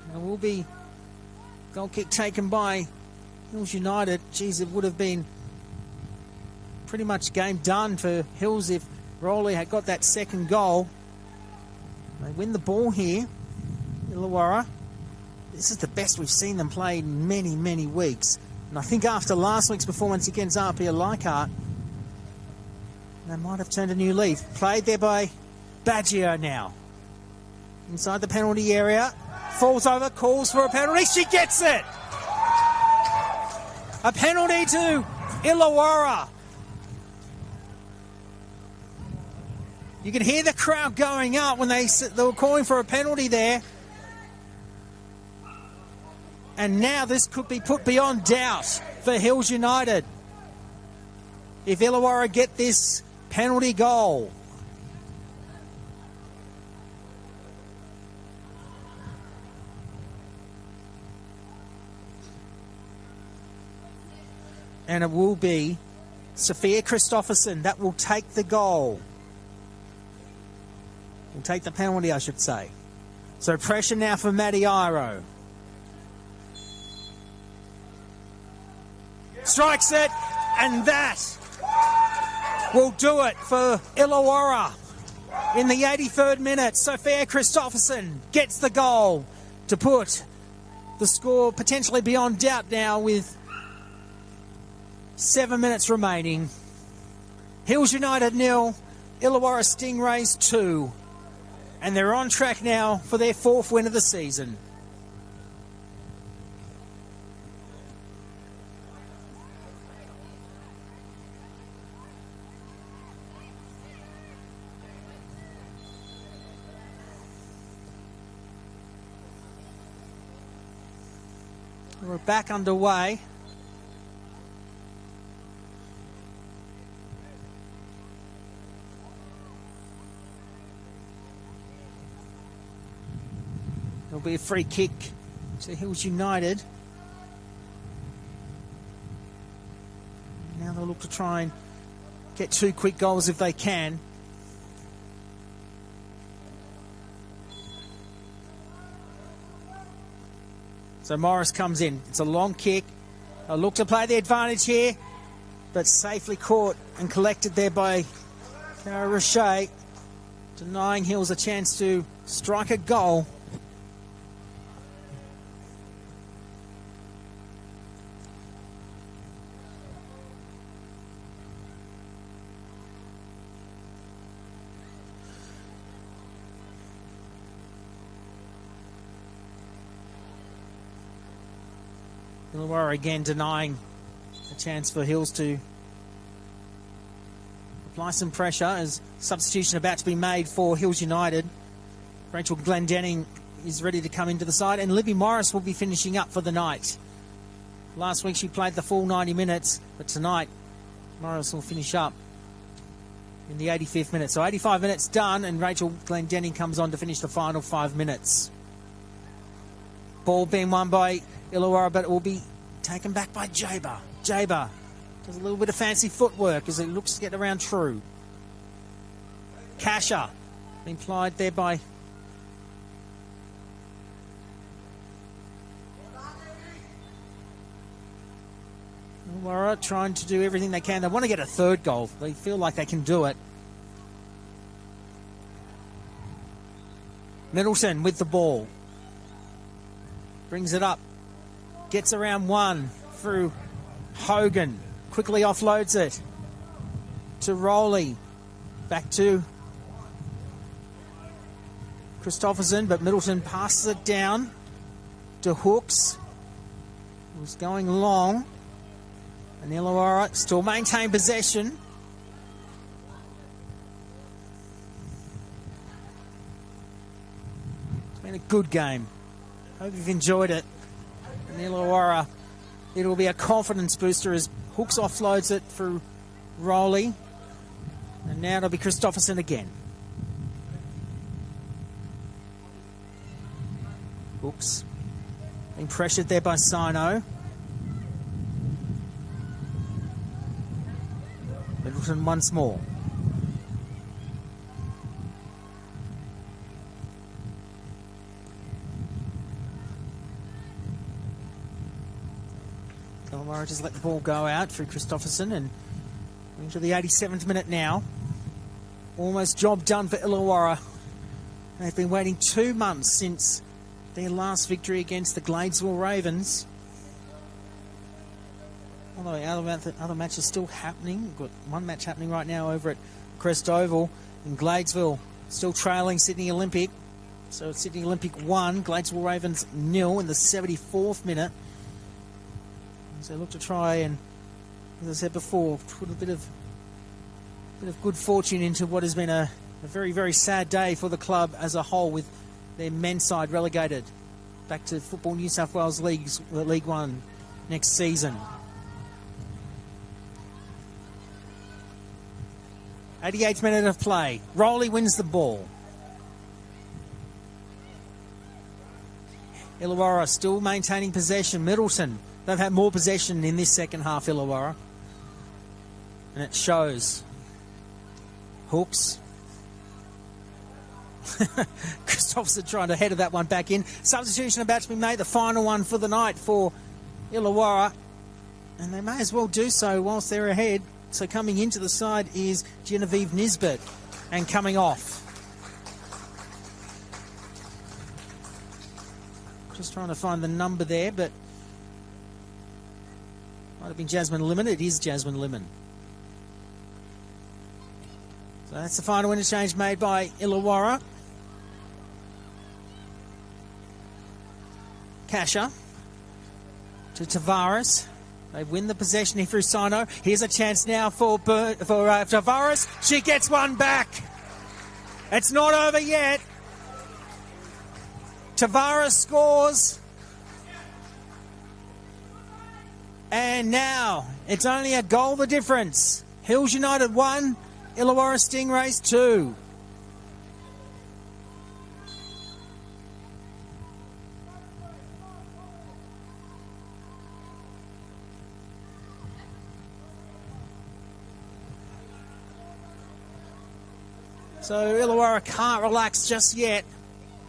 And it will be goal kick taken by Hills United. Geez, it would have been pretty much game done for Hills if Rowley had got that second goal. They win the ball here, Illawarra. This is the best we've seen them play in many, many weeks. And I think after last week's performance against Apia Leichhardt, they might have turned a new leaf. Played there by Baggio now. Inside the penalty area. Falls over, calls for a penalty. She gets it! A penalty to Illawarra. You can hear the crowd going up when they were calling for a penalty there. And now this could be put beyond doubt for Hills United if Illawarra get this penalty goal. And it will be Sophia Christopherson that will take the goal. Will take the penalty, I should say. So pressure now for Maddie Iro. Strikes it, and that will do it for Illawarra. In the 83rd minute, Sophia Christopherson gets the goal to put the score potentially beyond doubt now with 7 minutes remaining. Hills United 0, Illawarra Stingrays 2. And they're on track now for their 4th win of the season. We're back underway. There'll be a free kick to Hills United. Now they'll look to try and get 2 quick goals if they can. So Morris comes in. It's a long kick. A look to play the advantage here, but safely caught and collected there by Cara Roche, denying Hills a chance to strike a goal. Illawarra again denying a chance for Hills to apply some pressure as substitution about to be made for Hills United. Rachel Glendenning is ready to come into the side, and Libby Morris will be finishing up for the night. Last week she played the full 90 minutes, but tonight Morris will finish up in the 85th minute. So 85 minutes done, and Rachel Glendenning comes on to finish the final 5 minutes. Ball being won by Illawarra, but it will be taken back by Jaber. Jaber does a little bit of fancy footwork as it looks to get around True. Kasha being plied there by Illawarra, trying to do everything they can. They want to get a third goal. They feel like they can do it. Middleton with the ball. Brings it up. Gets around one through Hogan. Quickly offloads it to Rowley. Back to Christopherson, but Middleton passes it down to Hooks, who's going long. And Illawarra still maintain possession. It's been a good game. Hope you've enjoyed it. And Illawarra, it'll be a confidence booster as Hooks offloads it through Rowley. And now it'll be Christopherson again. Hooks being pressured there by Sino. Middleton once more. Illawarra just let the ball go out through Christopherson, and into the 87th minute now. Almost job done for Illawarra. They've been waiting 2 months since their last victory against the Gladesville Ravens. Although other matches still happening. We've got one match happening right now over at Crest Oval in Gladesville. Still trailing Sydney Olympic. So it's Sydney Olympic 1, Gladesville Ravens 0 in the 74th minute. So look to try and, as I said before, put a bit of good fortune into what has been a very, very sad day for the club as a whole, with their men's side relegated back to Football New South Wales League 1 next season. 88th minute of play. Rowley wins the ball. Illawarra still maintaining possession. Middleton, they've had more possession in this second half, Illawarra. And it shows. Hooks. Christopherson trying to header that one back in. Substitution about to be made, the final one for the night for Illawarra. And they may as well do so whilst they're ahead. So coming into the side is Genevieve Nisbet, and coming off. Just trying to find the number there, but might have been Jasmine Limon. It is Jasmine Limon. So that's the final interchange made by Illawarra. Kasha to Tavares. They win the possession here through Sino. Here's a chance now for Tavares. She gets one back. It's not over yet. Tavares scores. And now it's only a goal the difference. Hills United 1, Illawarra Stingrays 2. So Illawarra can't relax just yet.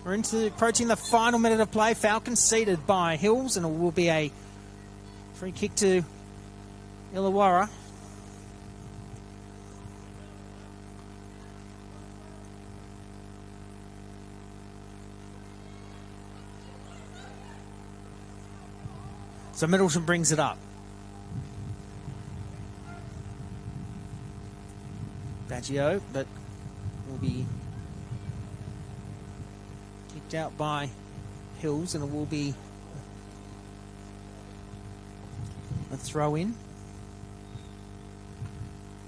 We're approaching the final minute of play. Foul conceded by Hills, and it will be a free kick to Illawarra. So Middleton brings it up. Baggio, but will be kicked out by Hills, and it will be a throw in.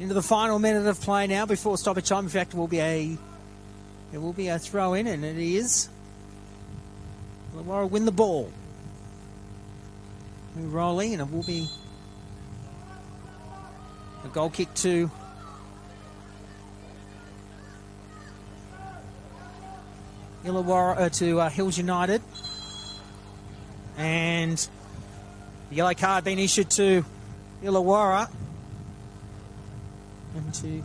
Into the final minute of play now before stoppage time. In fact, it will be a throw in, and it is. Illawarra win the ball. We're rolling, and it will be a goal kick to Illawarra, to Hills United. And the yellow card being issued to Illawarra. And to,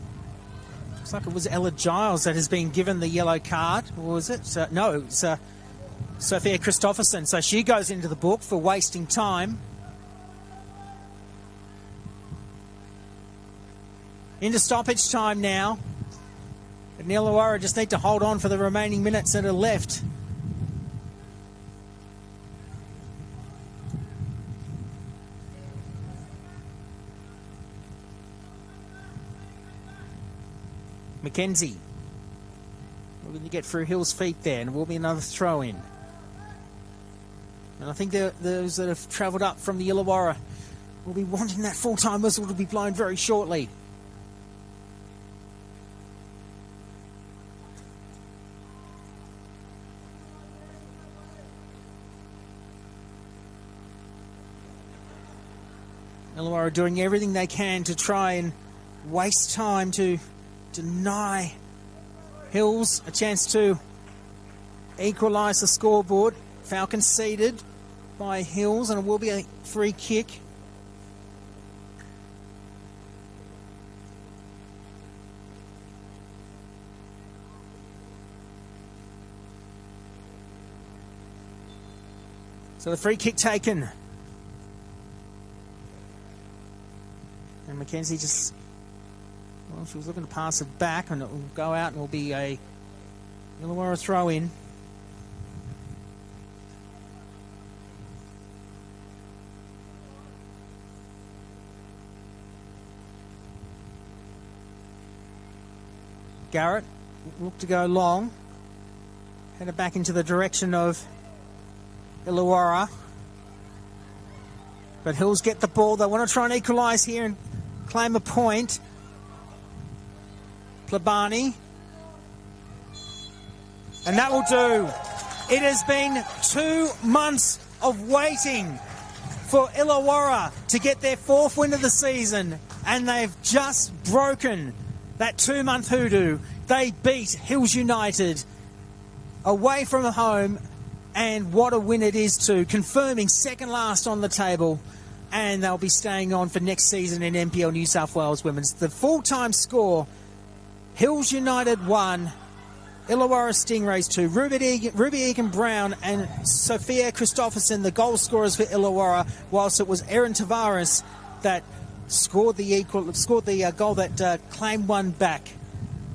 looks like it was Ella Giles that has been given the yellow card. Or was it? No, it's Sophia Christopherson. So she goes into the book for wasting time. Into stoppage time now. And Illawarra just need to hold on for the remaining minutes that are left. Mackenzie. We're going to get through Hill's feet there, and it will be another throw in. And I think those that have travelled up from the Illawarra will be wanting that full-time whistle to be blown very shortly. Illawarra doing everything they can to try and waste time to deny Hills a chance to equalise the scoreboard. Foul conceded by Hills, and it will be a free kick. So the free kick taken. And Mackenzie just, well, she was looking to pass it back, and it will go out, and it will be a Illawarra throw in. Garrett looked to go long, headed back into the direction of Illawarra. But Hills get the ball. They want to try and equalise here and claim a point. Plabani. And that will do. It has been 2 months of waiting for Illawarra to get their 4th win of the season, and they've just broken that 2-month hoodoo. They beat Hills United away from home, and what a win it is too, confirming second last on the table, and they'll be staying on for next season in NPL New South Wales Women's. The full-time score, Hills United 1, Illawarra Stingrays 2. Ruby Egan-Brown and Sophia Christopherson, the goal scorers for Illawarra, whilst it was Erin Tavares that scored the goal that claimed one back.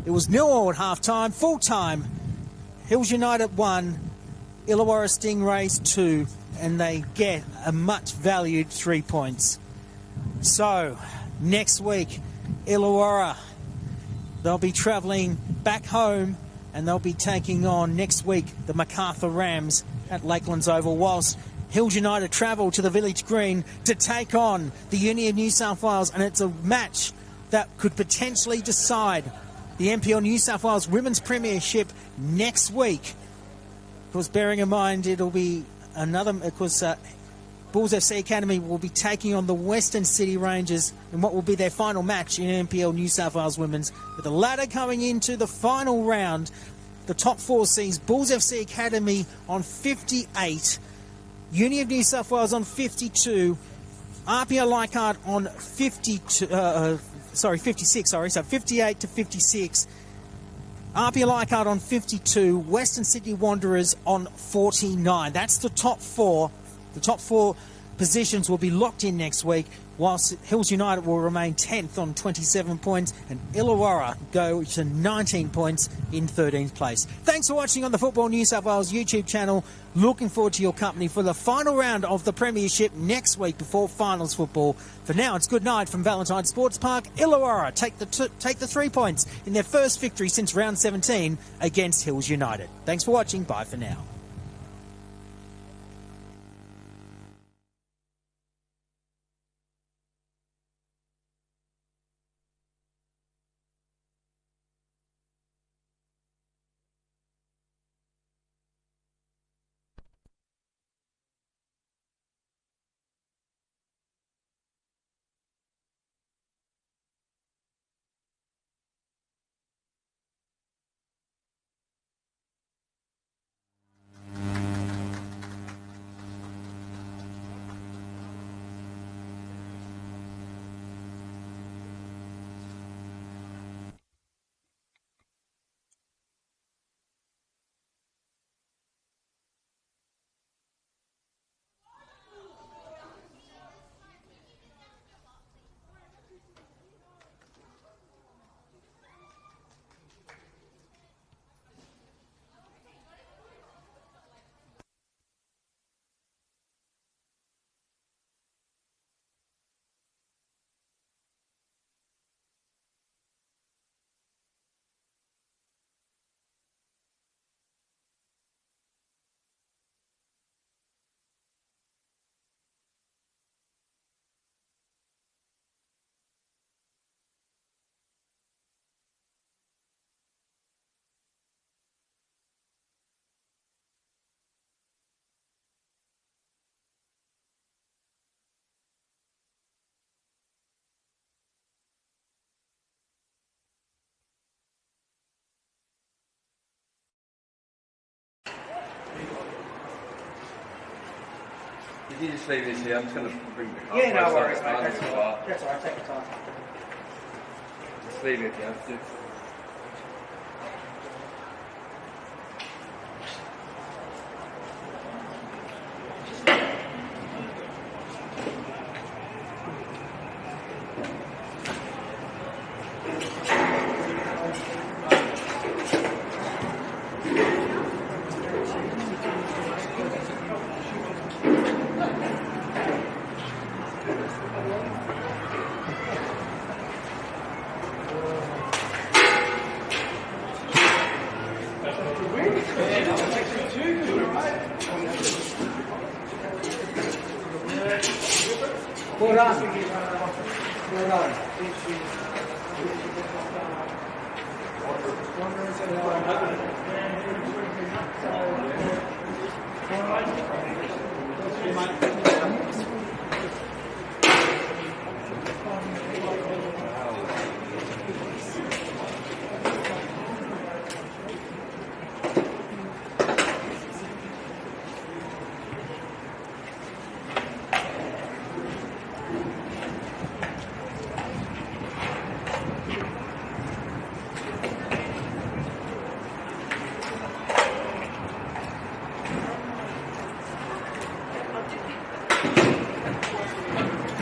It was 0-0 at half-time. Full-time, Hills United 1, Illawarra Stingrays 2, and they get a much-valued 3 points. So, next week, Illawarra, they'll be travelling back home, and they'll be taking on, next week, the Macarthur Rams at Lakelands Oval, whilst Hills United travel to the Village Green to take on the Uni of New South Wales, and it's a match that could potentially decide the NPL New South Wales Women's Premiership next week. Of course, bearing in mind it'll be another, of course, Bulls FC Academy will be taking on the Western City Rangers in what will be their final match in NPL New South Wales Women's. With the latter coming into the final round, the top 4 sees Bulls FC Academy on 58, Uni of New South Wales on 52, RPO Leichhardt on 56, so 58 to 56. RP Leichhardt on 52, Western Sydney Wanderers on 49. That's the top four. The top four positions will be locked in next week, whilst Hills United will remain 10th on 27 points and Illawarra go to 19 points in 13th place. Thanks for watching on the Football New South Wales YouTube channel. Looking forward to your company for the final round of the Premiership next week before finals football. For now, it's good night from Valentine Sports Park. Illawarra take the 3 points in their first victory since round 17 against Hills United. Thanks for watching. Bye for now. If you just leave this here, I'm just going to bring the car. Yeah, no worries, mate. That's all right. That's all right. Take your time. Just leave it if you have to. Well done. Well done.